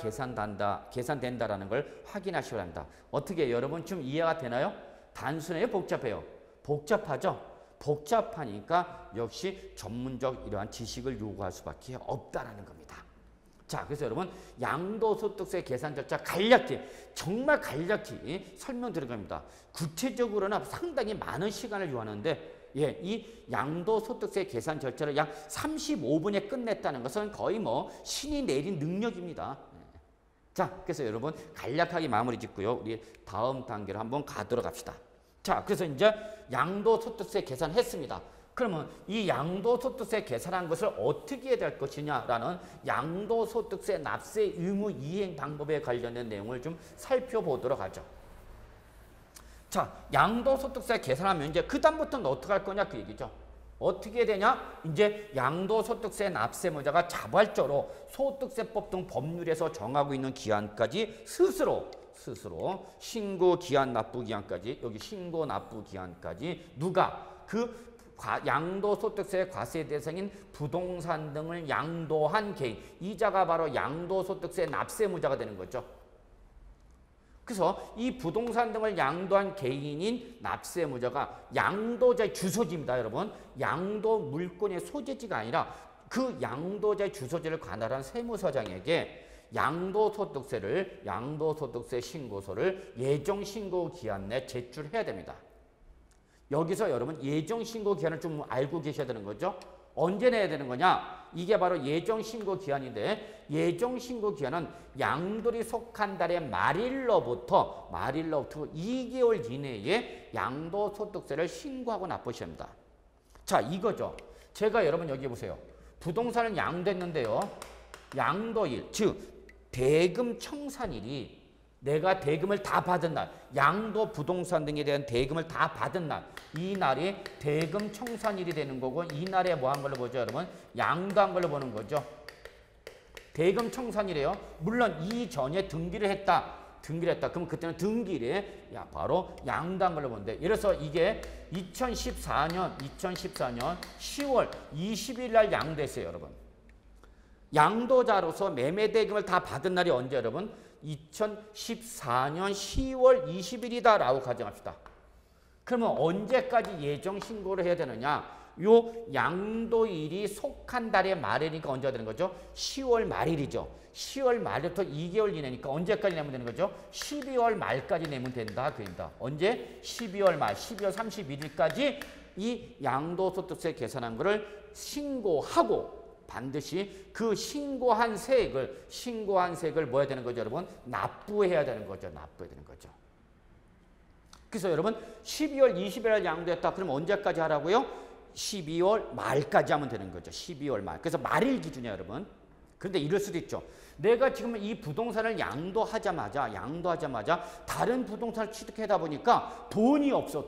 Speaker 1: 계산된다라는 걸 확인하시기 합니다. 어떻게 여러분 좀 이해가 되나요? 단순해요? 복잡해요? 복잡하죠? 복잡하니까 역시 전문적 이러한 지식을 요구할 수밖에 없다라는 겁니다. 자, 그래서 여러분 양도소득세 계산 절차 간략히 정말 간략히 설명 들어갑니다. 구체적으로는 상당히 많은 시간을 요하는데 이 양도소득세 계산 절차를 약 35분에 끝냈다는 것은 거의 뭐 신이 내린 능력입니다. 자, 그래서 여러분 간략하게 마무리 짓고요. 우리 다음 단계로 한번 가도록 합시다. 자, 그래서 이제 양도소득세 계산했습니다. 그러면 이 양도소득세 계산한 것을 어떻게 해야 될 것이냐라는 양도소득세 납세 의무 이행 방법에 관련된 내용을 좀 살펴보도록 하죠. 자, 양도소득세 계산하면 이제 그 다음부터는 어떻게 할 거냐 그 얘기죠. 어떻게 되냐? 이제 양도소득세 납세무자가 자발적으로 소득세법 등 법률에서 정하고 있는 기한까지 스스로 신고 기한 납부 기한까지 여기 신고 납부 기한까지 누가 양도소득세 과세 대상인 부동산 등을 양도한 개인, 이자가 바로 양도소득세 납세무자가 되는 거죠. 그래서 이 부동산 등을 양도한 개인인 납세무자가 양도자의 주소지입니다, 여러분. 양도 물건의 소재지가 아니라 그 양도자의 주소지를 관할한 세무서장에게 양도소득세 신고서를 예정신고 기한 내 제출해야 됩니다. 여기서 여러분 예정신고 기한을 좀 알고 계셔야 되는 거죠. 언제 내야 되는 거냐? 이게 바로 예정신고 기한인데 예정신고 기한은 양도리 속한 달의 말일로부터 2개월 이내에 양도소득세를 신고하고 납부하셔야 합니다. 자, 이거죠. 제가 여러분 여기 보세요. 부동산을 양도했는데요. 양도일, 즉 대금 청산일이 내가 대금을 다 받은 날, 양도 부동산 등에 대한 대금을 다 받은 날, 이 날이 대금 청산일이 되는 거고 이 날에 뭐 한 걸로 보죠, 여러분? 양도한 걸로 보는 거죠. 대금 청산일이에요. 물론 이전에 등기를 했다. 그럼 그때는 등기일에 바로 양도한 걸로 보는데 예를 들어서 이게 2014년 10월 20일 날 양도했어요, 여러분. 양도자로서 매매대금을 다 받은 날이 언제, 여러분? 2014년 10월 20일이다 라고 가정합시다. 그러면 언제까지 예정 신고를 해야 되느냐? 요 양도일이 속한 달의 말이니까 언제가 되는 거죠? 10월 말일이죠. 10월 말부터 2개월 이내니까 언제까지 내면 되는 거죠? 12월 말까지 내면 된다. 그런다. 언제? 12월 말, 12월 31일까지 이 양도소득세 계산한 거를 신고하고 반드시 그 신고한 세액을 뭐 해야 되는 거죠, 여러분? 납부해야 되는 거죠. 납부해야 되는 거죠. 그래서 여러분 12월 20일 양도했다. 그럼 언제까지 하라고요? 12월 말까지 하면 되는 거죠. 12월 말. 그래서 말일 기준이에요, 여러분. 그런데 이럴 수도 있죠. 내가 지금 이 부동산을 양도하자마자 다른 부동산을 취득하다 보니까 돈이 없어.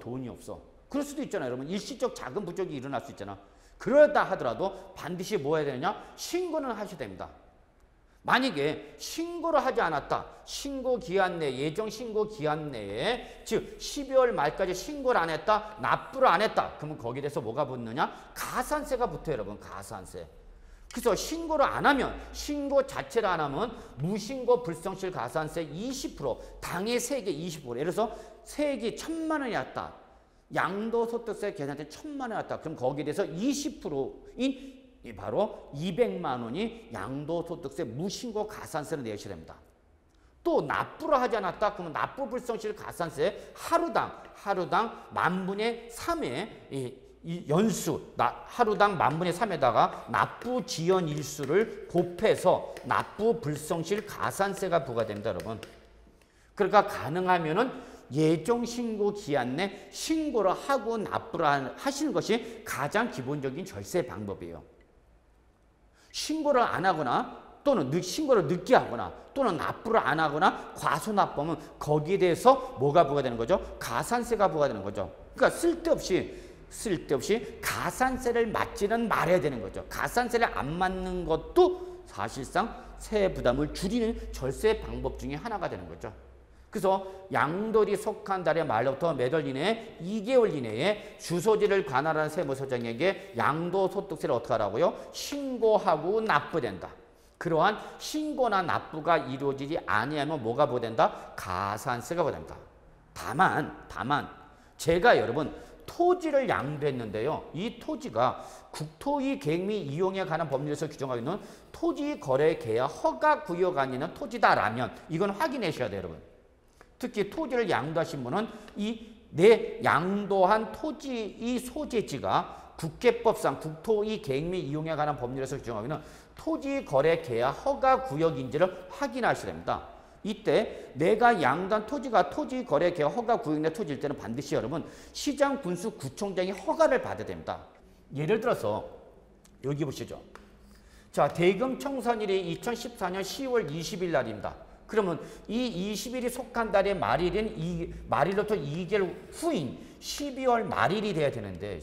Speaker 1: 그럴 수도 있잖아요, 여러분. 일시적 자금 부족이 일어날 수 있잖아. 그러다 하더라도 반드시 뭐 해야 되느냐? 신고는 하셔야 됩니다. 만약에 신고를 하지 않았다. 신고기한 내, 예정신고기한 내에 즉 12월 말까지 신고를 안 했다. 납부를 안 했다. 그러면 거기에 대해서 뭐가 붙느냐? 가산세가 붙어요. 여러분. 가산세. 그래서 신고를 안 하면 신고 자체를 안 하면 무신고 불성실 가산세 20% 당해 세액의 20% 예를 들어서 세액이 1,000만 원이었다. 양도소득세 계산때 1,000만 원이었다. 그럼 거기에 대해서 20%인 바로 200만 원이 양도소득세 무신고 가산세를 내셔야 됩니다. 또 납부를 하지 않았다. 그러면 납부 불성실 가산세 하루당 만분의 3의 이 연수, 하루당 만분의 3에다가 납부 지연 일수를 곱해서 납부 불성실 가산세가 부과됩니다, 여러분. 그러니까 가능하면은 예정 신고 기한 내 신고를 하고 납부를 하시는 것이 가장 기본적인 절세 방법이에요. 신고를 안 하거나 또는 신고를 늦게 하거나 또는 납부를 안 하거나 과소납부하면 거기에 대해서 뭐가 부과되는 거죠? 가산세가 부과되는 거죠. 그러니까 쓸데없이 가산세를 맞지는 말아야 되는 거죠. 가산세를 안 맞는 것도 사실상 세액 부담을 줄이는 절세 방법 중에 하나가 되는 거죠. 그래서 양도일이 속한 달의 말로부터 매달 이내에 2개월 이내에 주소지를 관할하는 세무서장에게 양도소득세를 어떻게 하라고요? 신고하고 납부된다. 그러한 신고나 납부가 이루어지지 아니하면 뭐가 부과된다? 가산세가 부과된다. 다만 제가 여러분 토지를 양도했는데요. 이 토지가 국토의 계획 및 이용에 관한 법률에서 규정하고 있는 토지 거래 계약 허가 구역 아니는 토지다라면 이건 확인하셔야 돼요, 여러분. 특히 토지를 양도하신 분은 내 양도한 토지의 소재지가 국계법상 국토의 계획 및 이용에 관한 법률에서 규정하고 있는 토지 거래 계약 허가 구역인지를 확인하셔야 됩니다. 이때 내가 양도한 토지가 토지 거래 계약 허가 구역 내 토지일 때는 반드시 여러분 시장 군수 구청장이 허가를 받아야 됩니다. 예를 들어서 여기 보시죠. 자, 대금 청산일이 2014년 10월 20일 날입니다. 그러면 이 20일이 속한 달의 말일로부터 2개월 후인 12월 말일이 돼야 되는데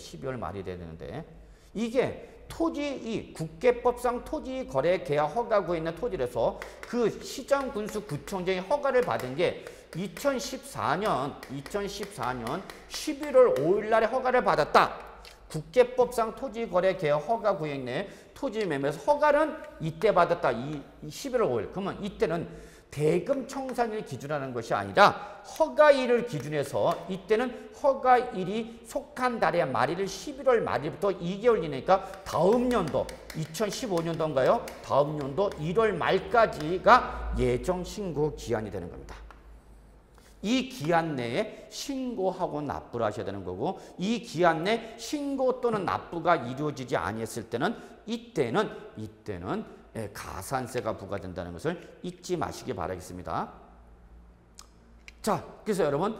Speaker 1: 이게 토지 국계법상 토지 거래 계약 허가구에 있는 토지라서 그 시장 군수 구청장이 허가를 받은 게 2014년 11월 5일 날에 허가를 받았다. 국계법상 토지 거래 계약 허가 구역 내 토지 매매에서 허가는 이때 받았다. 11월 5일. 그러면 이때는 대금 청산일 기준하는 것이 아니라 허가일을 기준해서 이때는 허가일이 속한 달의 말일을 11월 말일부터 2개월 이내니까 다음 연도 2015년도인가요? 다음 연도 1월 말까지가 예정 신고 기한이 되는 겁니다. 이 기한 내에 신고하고 납부를 하셔야 되는 거고 이 기한 내 신고 또는 납부가 이루어지지 아니했을 때는 이때는 가산세가 부과된다는 것을 잊지 마시기 바라겠습니다. 자, 그래서 여러분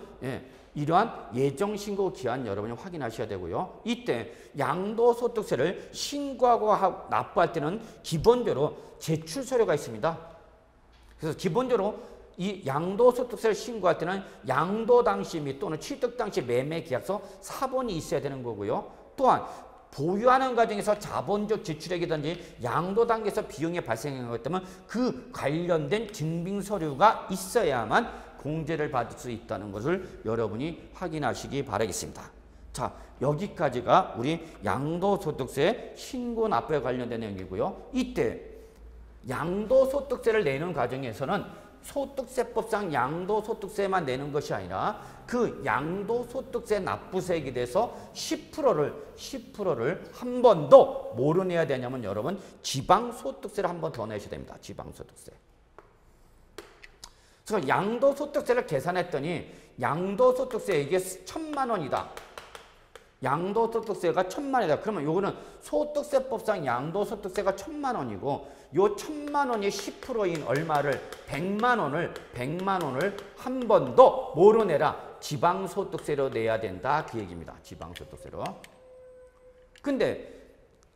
Speaker 1: 이러한 예정신고 기한 여러분이 확인하셔야 되고요. 이때 양도소득세를 신고하고 납부할 때는 기본적으로 제출 서류가 있습니다. 그래서 기본적으로 이 양도소득세를 신고할 때는 양도 당시 및 또는 취득 당시 매매계약서 사본이 있어야 되는 거고요. 또한 보유하는 과정에서 자본적 지출액이든지 양도 단계에서 비용이 발생한 것 때문에 그 관련된 증빙 서류가 있어야만 공제를 받을 수 있다는 것을 여러분이 확인하시기 바라겠습니다. 자, 여기까지가 우리 양도소득세 신고 납부에 관련된 내용이고요. 이때 양도소득세를 내는 과정에서는 소득세법상 양도소득세만 내는 것이 아니라 그 양도소득세 납부세액에 대해서 10%를 한 번 더 뭐로 내야 되냐면 여러분 지방소득세를 한 번 더 내셔야 됩니다. 지방소득세. 그래서 양도소득세를 계산했더니 양도소득세 이게 1,000만 원이다. 양도소득세가 1,000만 원이다. 그러면 요거는 소득세법상 양도소득세가 1,000만 원이고 요 1,000만 원이 10%인 얼마를 100만 원을 한 번 더 뭐로 내라? 지방소득세로 내야 된다. 그 얘기입니다. 지방소득세로. 근데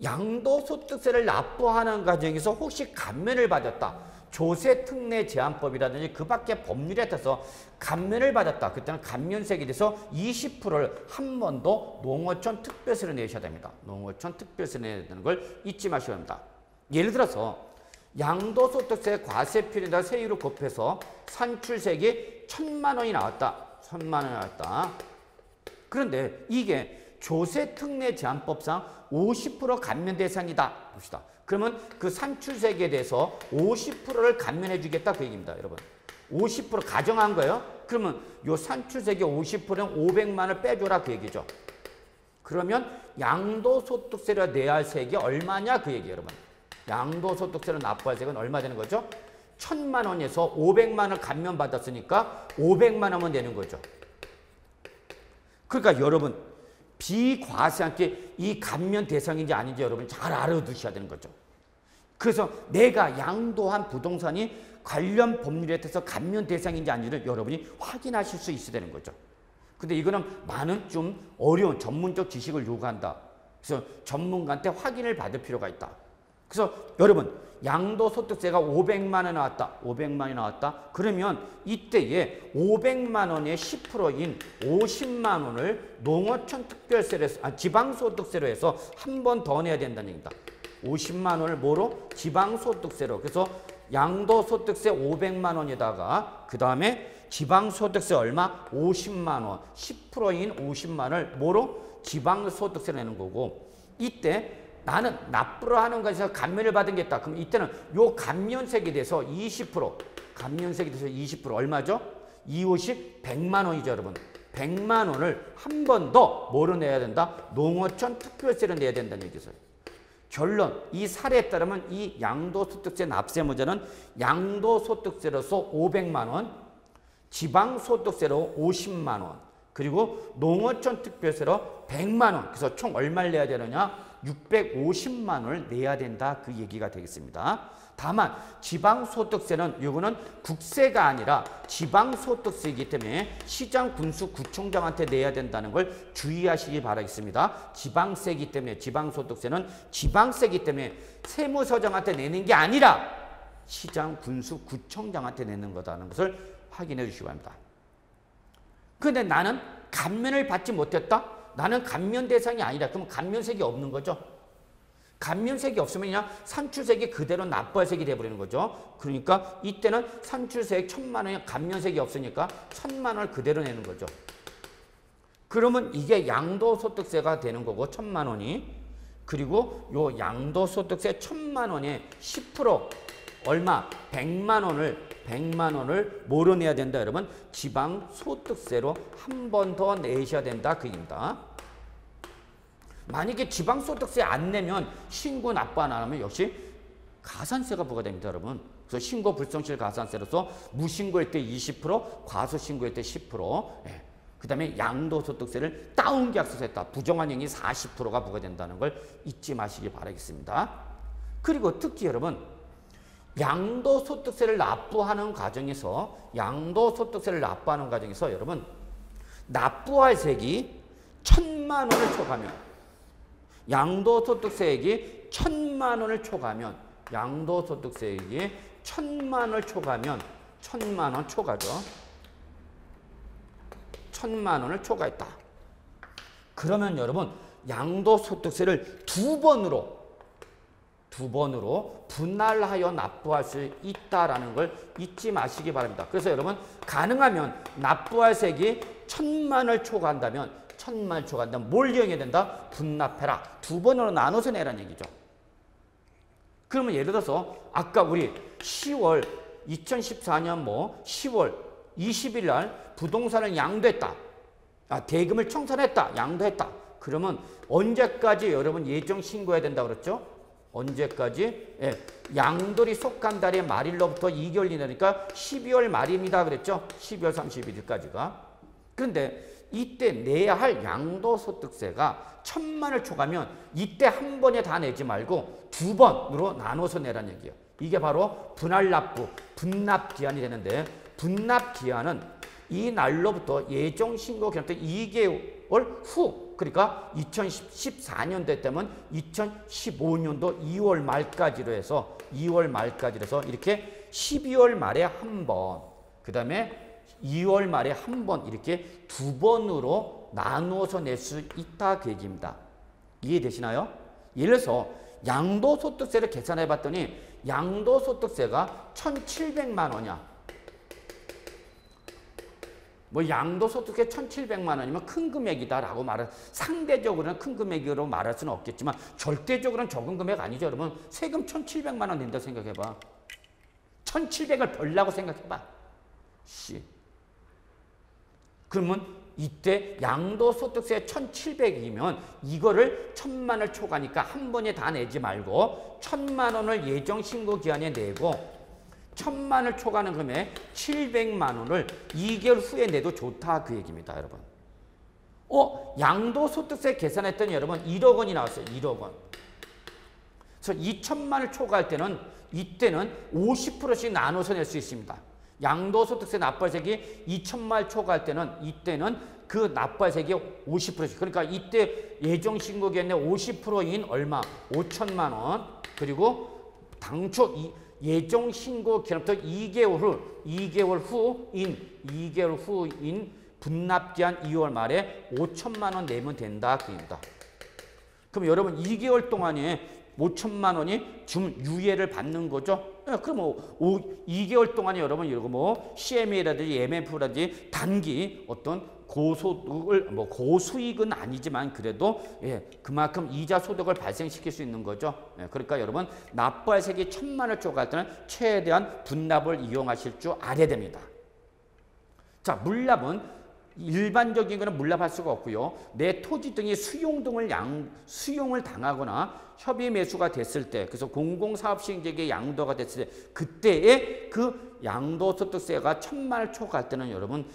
Speaker 1: 양도소득세를 납부하는 과정에서 혹시 감면을 받았다. 조세특례제한법이라든지 그 밖에 법률에 따라서 감면을 받았다. 그때는 감면세액에 대해서 20%를 한 번 더 농어촌 특별세를 내셔야 됩니다. 농어촌 특별세 내야 되는 걸 잊지 마셔야 합니다. 예를 들어서 양도소득세 과세표에다 세율을 곱해서 산출세액이 1,000만 원이 나왔다. 1,000만 원이 나왔다. 그런데 이게 조세특례제한법상 50% 감면 대상이다. 봅시다. 그러면 그 산출세액에 대해서 50%를 감면해 주겠다 그 얘기입니다. 여러분. 50% 가정한 거예요. 그러면 요 산출세액의 50%는 500만 원을 빼줘라 그 얘기죠. 그러면 양도소득세를 내야 할 세액이 얼마냐 그 얘기예요. 여러분. 양도소득세를 납부할 세액은 얼마 되는 거죠? 1,000만 원에서 500만 원을 감면받았으니까 500만 원만 내는 거죠. 그러니까 여러분 비과세한테 이 감면 대상인지 아닌지 여러분 잘 알아두셔야 되는 거죠. 그래서 내가 양도한 부동산이 관련 법률에 따라서 감면 대상인지 아닌지를 여러분이 확인하실 수 있어야 되는 거죠. 근데 이거는 많은 좀 어려운 전문적 지식을 요구한다. 그래서 전문가한테 확인을 받을 필요가 있다. 그래서 여러분 양도소득세가 500만 원 나왔다. 500만 원이 나왔다. 그러면 이때에 500만 원의 10%인 50만 원을 농어촌 특별세로 해서 지방소득세로 해서 한 번 더 내야 된다는 얘기입니다. 50만 원을 뭐로? 지방소득세로. 그래서 양도소득세 500만 원에다가 그 다음에 지방소득세 얼마? 50만 원. 10%인 50만 원을 뭐로? 지방소득세로 내는 거고 이때 나는 납부를 하는 것에서 감면을 받은 게 있다. 그럼 이때는 요 감면세액에 대해서 20%, 감면세액에 대해서 20% 얼마죠? 2, 50, 100만 원이죠, 여러분. 100만 원을 한 번 더 뭐로 내야 된다? 농어촌 특별세를 내야 된다는 얘기죠. 결론, 이 사례에 따르면 이 양도소득세 납세무자는 양도소득세로서 500만 원, 지방소득세로 50만 원, 그리고 농어촌 특별세로 100만 원. 그래서 총 얼마를 내야 되느냐? 650만 원을 내야 된다 그 얘기가 되겠습니다. 다만 지방소득세는 이거는 국세가 아니라 지방소득세이기 때문에 시장, 군수, 구청장한테 내야 된다는 걸 주의하시기 바라겠습니다. 지방세이기 때문에 지방소득세는 지방세이기 때문에 세무서장한테 내는 게 아니라 시장, 군수, 구청장한테 내는 거다는 것을 확인해 주시기 바랍니다. 그런데 나는 감면을 받지 못했다? 나는 감면 대상이 아니라 그러면 감면세액이 없는 거죠. 감면세액이 없으면 그냥 산출세액이 그대로 납부할 세액이 돼버리는 거죠. 그러니까 이때는 산출세액 1,000만 원에 감면세액이 없으니까 1,000만 원을 그대로 내는 거죠. 그러면 이게 양도소득세가 되는 거고 1,000만 원이. 그리고 요 양도소득세 1,000만 원에 10% 얼마? 100만 원을 뭐로 내야 된다 여러분? 지방소득세로 한 번 더 내셔야 된다 그 얘기입니다. 만약에 지방소득세 안 내면 신고 납부 안 하면 역시 가산세가 부과됩니다 여러분. 그래서 신고 불성실 가산세로서 무신고일 때 20%, 과소신고일 때 10%, 예. 그 다음에 양도소득세를 다운계약서에서 했다. 부정환영이 40%가 부과된다는 걸 잊지 마시기 바라겠습니다. 그리고 특히 여러분 양도소득세를 납부하는 과정에서 여러분 납부할 세액이 1,000만 원을 초과하면 양도소득세액이 1,000만 원을 초과하면 1,000만 원 초과죠. 1,000만 원을 초과했다. 그러면 여러분 양도소득세를 두 번으로 분할하여 납부할 수 있다라는 걸 잊지 마시기 바랍니다. 그래서 여러분 가능하면 납부할 세액이 1,000만 원을 초과한다면 뭘 이용해야 된다? 분납해라. 두 번으로 나눠서 내라는 얘기죠. 그러면 예를 들어서 아까 우리 2014년 10월 20일 날 부동산을 양도했다. 대금을 청산했다. 양도했다. 그러면 언제까지 여러분 예정 신고해야 된다고 그랬죠? 언제까지? 예, 양돌이 속한 달의 말일로부터 2개월 이내니까 12월 말입니다. 그랬죠? 12월 31일까지가. 그런데 이때 내야 할 양도소득세가 1,000만 원을 초과하면 이때 한 번에 다 내지 말고 두 번으로 나눠서 내라는 얘기예요. 이게 바로 분할납부, 분납기한이 되는데 분납기한은 이 날로부터 예정신고기한부터 2개월 후 그러니까 2014년도 때면 2015년도 2월 말까지로 해서 이렇게 12월 말에 한 번, 그 다음에 2월 말에 한 번 이렇게 두 번으로 나누어서 낼 수 있다 그 얘기입니다. 이해되시나요? 예를 들어서 양도소득세를 계산해 봤더니 양도소득세가 1,700만 원이야. 뭐 양도소득세 1,700만 원이면 큰 금액이다라고 상대적으로는 큰 금액으로 말할 수는 없겠지만 절대적으로는 적은 금액 아니죠, 여러분. 세금 1,700만 원 낸다 생각해봐. 1,700을 벌라고 생각해봐. 그러면 이때 양도소득세 1,700이면 이거를 1,000만을 초과니까 한 번에 다 내지 말고 1,000만 원을 예정신고기한에 내고 1,000만을 초과하는 금액 700만 원을 2개월 후에 내도 좋다 그 얘기입니다, 여러분. 양도소득세 계산했더니 여러분 1억 원이 나왔어요. 1억 원. 그래서 2,000만을 초과할 때는 이때는 50%씩 나눠서 낼 수 있습니다. 양도소득세 납부세액이 2,000만 초과할 때는 이때는 그 납부세액이 50%씩. 그러니까 이때 예정신고기한에 50%인 얼마? 5천만 원. 그리고 당초 예정신고 기한부터 2개월 후인 분납기한 2월 말에 5천만 원 내면 된다 그입니다. 그럼 여러분 2개월 동안에 5천만 원이 좀 유예를 받는 거죠. 그럼 2개월 동안에 여러분 이거 CMA라든지 MF라든지 단기 어떤 고소득을 고수익은 아니지만 그래도 그만큼 이자 소득을 발생시킬 수 있는 거죠. 그러니까 여러분 납부할 세액이 1,000만 원을 초과할 때는 최대한 분납을 이용하실 줄 알아야 됩니다. 자, 물납은 일반적인 거는 물납할 수가 없고요. 내 토지 등이 수용을 당하거나 협의 매수가 됐을 때, 그래서 공공사업시행자에게 양도가 됐을 때, 그때의 그 양도소득세가 1,000만 원을 초과할 때는 여러분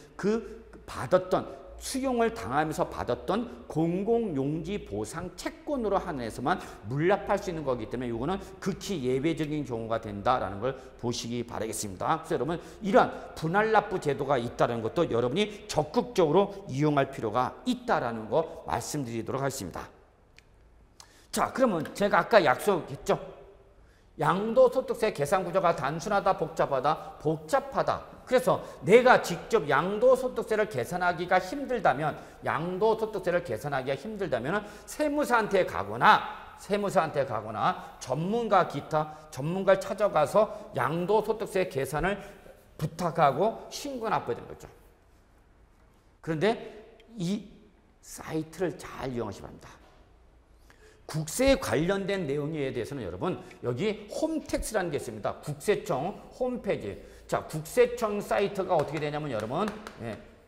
Speaker 1: 수용을 당하면서 받았던 공공용지보상 채권으로 한해서만 물납할 수 있는 거기 때문에 이거는 극히 예외적인 경우가 된다라는 걸 보시기 바라겠습니다. 그래서 여러분 이러한 분할납부 제도가 있다는 것도 여러분이 적극적으로 이용할 필요가 있다라는 거 말씀드리도록 하겠습니다. 자, 그러면 제가 아까 약속했죠. 양도소득세 계산 구조가 단순하다, 복잡하다? 복잡하다. 그래서 내가 직접 양도소득세를 계산하기가 힘들다면 세무사한테 가거나 기타 전문가를 찾아가서 양도소득세 계산을 부탁하고 신고 납부해야 되는 거죠. 그런데 이 사이트를 잘 이용하시기 바랍니다. 국세에 관련된 내용에 대해서는 여러분 여기 홈택스라는 게 있습니다. 국세청 홈페이지. 자, 국세청 사이트가 어떻게 되냐면 여러분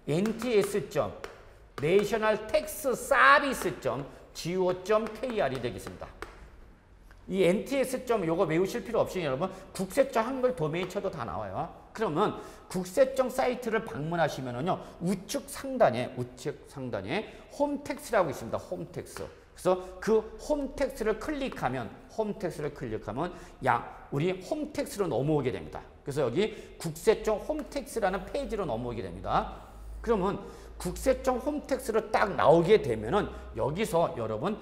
Speaker 1: nts.nationaltaxservice.go.kr이 되겠습니다. 이 nts. 요거 외우실 필요 없이 여러분 국세청 한글 도메인 쳐도 다 나와요. 그러면 국세청 사이트를 방문하시면은요 우측 상단에 홈택스라고 있습니다. 홈택스. 그래서 그 홈택스를 클릭하면 우리 홈택스로 넘어오게 됩니다. 그래서 여기 국세청 홈택스라는 페이지로 넘어오게 됩니다. 그러면 국세청 홈택스로 딱 나오게 되면은 여기서 여러분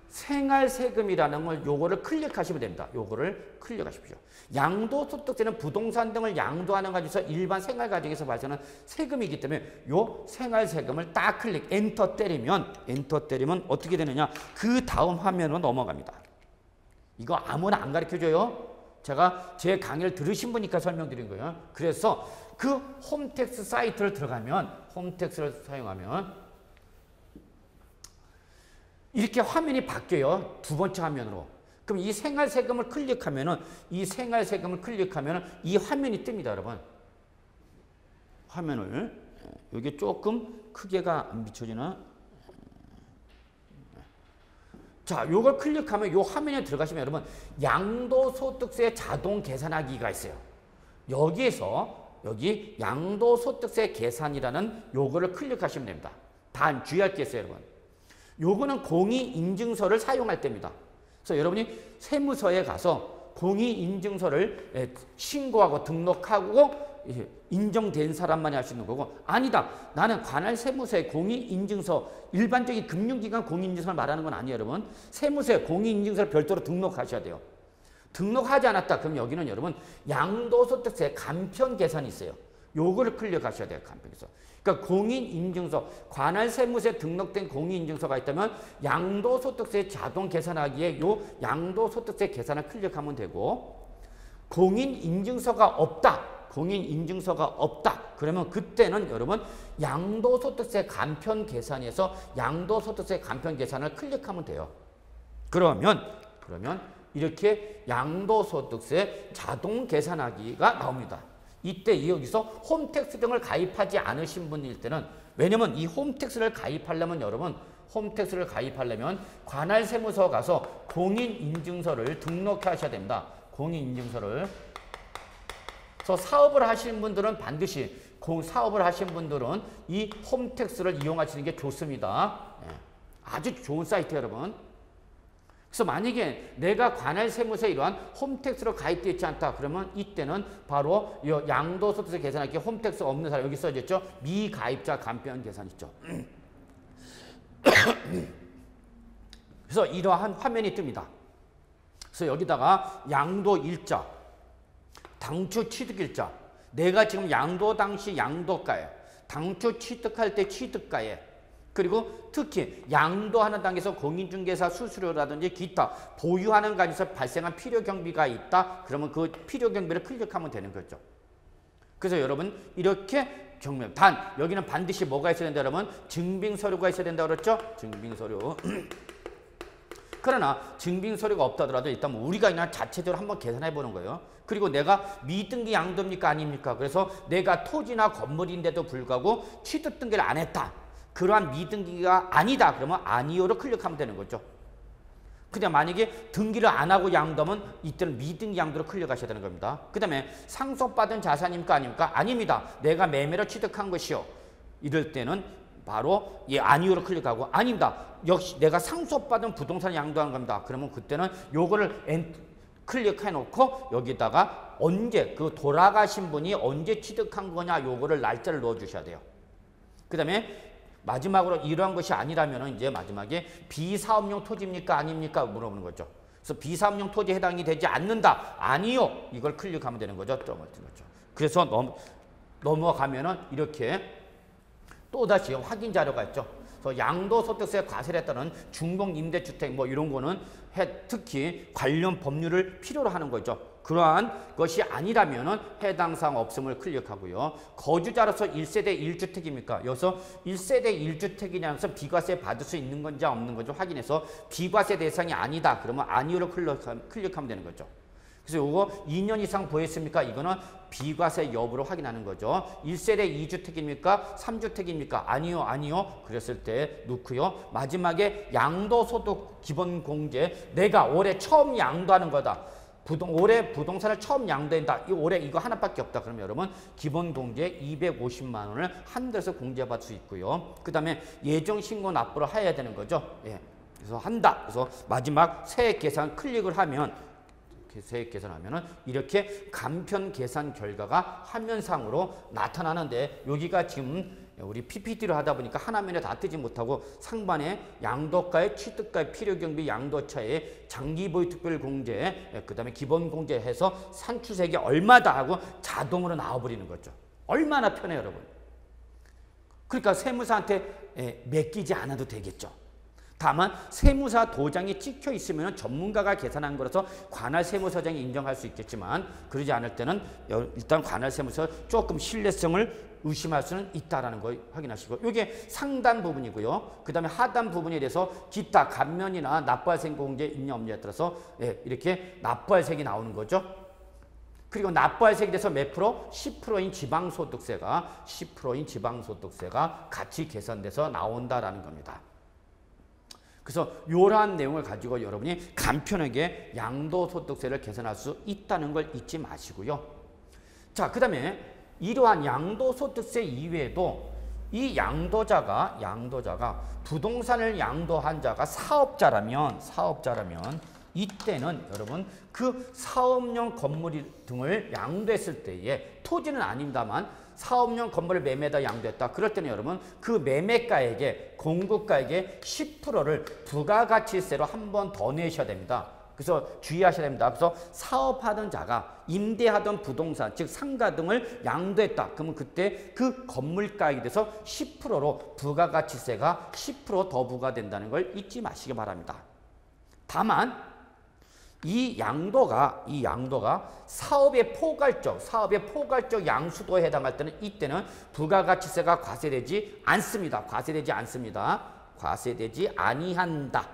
Speaker 1: 생활세금이라는 걸 요거를 클릭하시면 됩니다. 요거를 클릭하십시오. 양도소득세는 부동산 등을 양도하는 가지고서 일반 생활가정에서 발생하는 세금이기 때문에 요 생활세금을 딱 엔터 때리면 어떻게 되느냐? 그 다음 화면으로 넘어갑니다. 이거 아무나 안 가르쳐줘요. 제가 제 강의를 들으신 분이니까 설명드린 거예요. 그래서 그 홈택스 사이트를 홈택스를 사용하면 이렇게 화면이 바뀌어요. 두 번째 화면으로. 그럼 이 생활세금을 클릭하면은 이 화면이 뜹니다, 여러분. 화면을 여기 조금 크게가 안 비춰지나? 자, 요걸 클릭하면 요 화면에 들어가시면 여러분 양도소득세 자동 계산하기가 있어요. 여기 양도소득세 계산이라는 요거를 클릭하시면 됩니다. 단 주의할 게 있어요, 여러분. 요거는 공인인증서를 사용할 때입니다. 그래서 여러분이 세무서에 가서 공인인증서를 신고하고 등록하고 인정된 사람만이 할 수 있는 거고, 아니다, 나는 관할 세무서에 공인인증서, 일반적인 금융기관 공인인증서를 말하는 건 아니에요, 여러분. 세무서에 공인인증서를 별도로 등록하셔야 돼요. 등록하지 않았다 그럼 여기는 여러분 양도소득세 간편 계산이 있어요. 요거를 클릭하셔야 돼요. 간편계산. 그러니까 공인인증서, 관할세무서에 등록된 공인인증서가 있다면 양도소득세 자동 계산하기에 요 양도소득세 계산을 클릭하면 되고, 공인인증서가 없다. 공인인증서가 없다. 그러면 그때는 여러분 양도소득세 간편 계산에서 양도소득세 간편 계산을 클릭하면 돼요. 그러면 이렇게 양도소득세 자동 계산하기가 나옵니다. 이때 여기서 홈택스 등을 가입하지 않으신 분일 때는, 왜냐면 이 홈택스를 가입하려면 여러분 홈택스를 가입하려면 관할세무서 가서 공인인증서를 등록하셔야 됩니다. 공인인증서를. 그래서 사업을 하시는 분들은 반드시 사업을 하시는 분들은 이 홈택스를 이용하시는 게 좋습니다. 아주 좋은 사이트 여러분. 그래서 만약에 내가 관할세무서에 이러한 홈택스로 가입되어 있지 않다. 그러면 이때는 바로 양도소득세 계산하기 홈택스 없는 사람, 여기 써졌죠. 미가입자 간편 계산 있죠. 그래서 이러한 화면이 뜹니다. 그래서 여기다가 양도일자, 당초 취득일자, 내가 지금 양도 당시 양도가에, 당초 취득할 때 취득가에, 그리고 특히 양도하는 단계에서 공인중개사 수수료라든지 기타 보유하는 과정에서 발생한 필요경비가 있다. 그러면 그 필요경비를 클릭하면 되는 거죠. 그래서 여러분 이렇게 경매, 단 여기는 반드시 뭐가 있어야 된다 여러분? 증빙서류가 있어야 된다고 그랬죠? 증빙서류. 그러나 증빙서류가 없다더라도 일단 우리가 그냥 자체적으로 한번 계산해 보는 거예요. 그리고 내가 미등기 양도입니까 아닙니까? 그래서 내가 토지나 건물인데도 불구하고 취득 등기를 안 했다. 그러한 미등기가 아니다. 그러면 아니요로 클릭하면 되는 거죠. 그냥 만약에 등기를 안 하고 양도하면 이때는 미등기 양도로 클릭하셔야 되는 겁니다. 그 다음에 상속받은 자산입니까 아닙니까? 아닙니다. 내가 매매로 취득한 것이요. 이럴 때는 바로 아니요로 클릭하고, 아닙니다. 역시 내가 상속받은 부동산을 양도하는 겁니다. 그러면 그때는 요거를 클릭해 놓고 여기다가 언제 그 돌아가신 분이 언제 취득한 거냐 요거를 날짜를 넣어 주셔야 돼요. 그 다음에 마지막으로 이러한 것이 아니라면 이제 마지막에 비사업용 토지입니까 아닙니까 물어보는 거죠. 그래서 비사업용 토지에 해당이 되지 않는다. 아니요. 이걸 클릭하면 되는 거죠. 그래서 넘어가면은 이렇게 또다시 확인 자료가 있죠. 그래서 양도소득세 과세를 했다는 중공임대주택 뭐 이런 거는 특히 관련 법률을 필요로 하는 거죠. 그러한 것이 아니라면은 해당 사항 없음을 클릭하고요. 거주자로서 1세대 1주택입니까? 여기서 1세대 1주택이냐면서 비과세 받을 수 있는 건지 없는 건지 확인해서 비과세 대상이 아니다. 그러면 아니요로 클릭하면 되는 거죠. 그래서 요거 2년 이상 보였습니까? 이거는 비과세 여부를 확인하는 거죠. 1세대 2주택입니까? 3주택입니까? 아니요, 아니요. 그랬을 때 넣고요. 마지막에 양도소득 기본공제, 내가 올해 처음 양도하는 거다. 올해 부동산을 처음 양도한다. 올해 이거 하나밖에 없다. 그러면 여러분 기본공제 250만 원을 한 달에서 공제받을 수 있고요. 그 다음에 예정신고 납부를 해야 되는 거죠. 예. 그래서 한다. 그래서 마지막 세액 계산 클릭을 하면 세액 계산하면은 이렇게 간편 계산 결과가 화면상으로 나타나는데, 여기가 지금 우리 PPT로 하다 보니까 하나면에 다 뜨지 못하고 상반에 양도가의 취득가의 필요경비 양도차의 장기보유 특별공제, 그 다음에 기본공제 해서 산출세액이 얼마다 하고 자동으로 나와버리는 거죠. 얼마나 편해요 여러분. 그러니까 세무사한테 맡기지 않아도 되겠죠. 다만 세무사 도장이 찍혀 있으면 전문가가 계산한 거라서 관할세무서장이 인정할 수 있겠지만, 그러지 않을 때는 일단 관할세무서 조금 신뢰성을 의심할 수는 있다라는 거 확인하시고, 이게 상단 부분이고요. 그 다음에 하단 부분에 대해서 기타 감면이나 납부할세액 공제 있냐 없냐에 따라서 이렇게 납부할세액이 나오는 거죠. 그리고 납부할세액에 대해서 몇 프로? 10%인 지방소득세가 10%인 지방소득세가 같이 계산돼서 나온다라는 겁니다. 그래서 이러한 내용을 가지고 여러분이 간편하게 양도소득세를 계산할 수 있다는 걸 잊지 마시고요. 자, 그 다음에 이러한 양도소득세 이외에도 이 양도자가 부동산을 양도한 자가 사업자라면 이때는 여러분 그 사업용 건물 등을 양도했을 때에, 토지는 아닙니다만 사업용 건물을 매매에다 양도했다. 그럴 때는 여러분 그 매매가액에 공급가액의 10%를 부가가치세로 한 번 더 내셔야 됩니다. 그래서 주의하셔야 됩니다. 그래서 사업하던 자가 임대하던 부동산, 즉 상가 등을 양도했다. 그러면 그때 그 건물가액에 대해서 10%로 부가가치세가 10%더 부과된다는 걸 잊지 마시기 바랍니다. 다만 이 양도가 사업의 포괄적 양수도에 해당할 때는 이때는 부가가치세가 과세되지 않습니다. 과세되지 아니한다.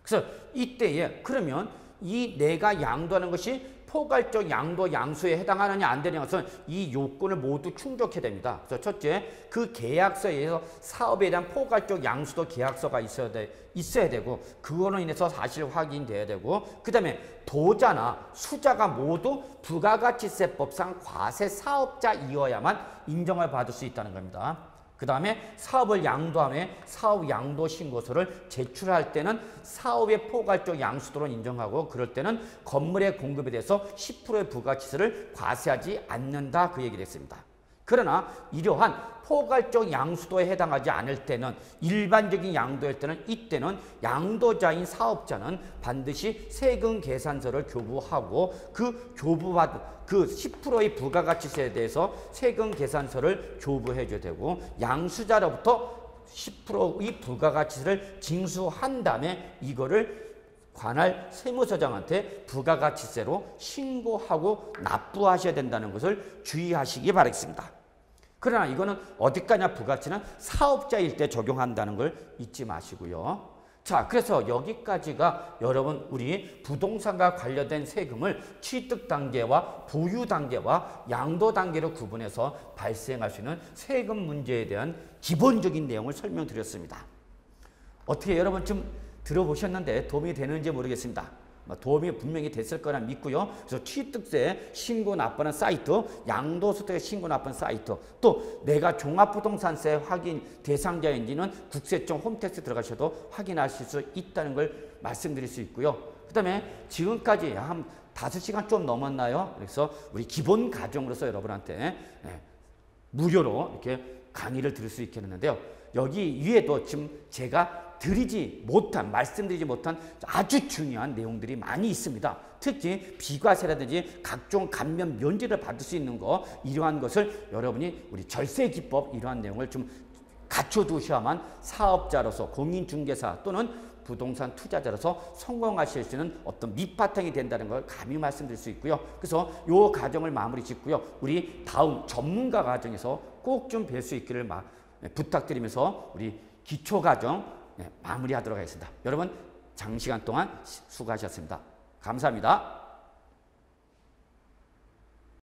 Speaker 1: 그래서 이때에 그러면 이 내가 양도하는 것이 포괄적 양도 양수에 해당하느냐 안 되느냐 것은 이 요건을 모두 충족해야 됩니다. 그래서 첫째, 그 계약서에 의해서 사업에 대한 포괄적 양수도 계약서가 있어야 되고 그거로 인해서 사실 확인돼야 되고 그 다음에 도자나 수자가 모두 부가가치세법상 과세 사업자이어야만 인정을 받을 수 있다는 겁니다. 그 다음에 사업을 양도한 후에 사업 양도 신고서를 제출할 때는 사업의 포괄적 양수도로 인정하고 그럴 때는 건물의 공급에 대해서 10%의 부가가치세를 과세하지 않는다 그 얘기를 했습니다. 그러나 이러한 포괄적 양수도에 해당하지 않을 때는 일반적인 양도일 때는 이때는 양도자인 사업자는 반드시 세금 계산서를 교부하고 그 교부받은 그 10%의 부가가치세에 대해서 세금 계산서를 교부해줘야 되고 양수자로부터 10%의 부가가치세를 징수한 다음에 이거를 관할 세무서장한테 부가가치세로 신고하고 납부하셔야 된다는 것을 주의하시기 바라겠습니다. 그러나 이거는 어디까지나 부가가치는 사업자일 때 적용한다는 걸 잊지 마시고요. 자, 그래서 여기까지가 여러분 우리 부동산과 관련된 세금을 취득 단계와 보유 단계와 양도 단계로 구분해서 발생할 수 있는 세금 문제에 대한 기본적인 내용을 설명드렸습니다. 어떻게 여러분 좀 들어보셨는데 도움이 되는지 모르겠습니다. 도움이 분명히 됐을 거라 믿고요. 그래서 취득세 신고 납부하는 사이트, 양도소득 신고 납부하는 사이트, 또 내가 종합부동산세 확인 대상자인지는 국세청 홈택스 들어가셔도 확인하실 수 있다는 걸 말씀드릴 수 있고요. 그 다음에 지금까지 한 5시간 좀 넘었나요? 그래서 우리 기본 과정으로서 여러분한테 무료로 이렇게 강의를 들을 수 있게 했는데요. 여기 위에도 지금 제가 말씀드리지 못한 아주 중요한 내용들이 많이 있습니다. 특히 비과세라든지 각종 감면 면제를 받을 수 있는 거 이러한 것을 여러분이 우리 절세 기법 이러한 내용을 좀 갖춰두셔야만 사업자로서 공인중개사 또는 부동산 투자자로서 성공하실 수 있는 어떤 밑바탕이 된다는 걸 감히 말씀드릴 수 있고요. 그래서 이 과정을 마무리 짓고요. 우리 다음 전문가 과정에서 꼭 좀 뵐 수 있기를 부탁드리면서 우리 기초 과정 마무리하도록 하겠습니다. 여러분 장시간 동안 수고하셨습니다. 감사합니다.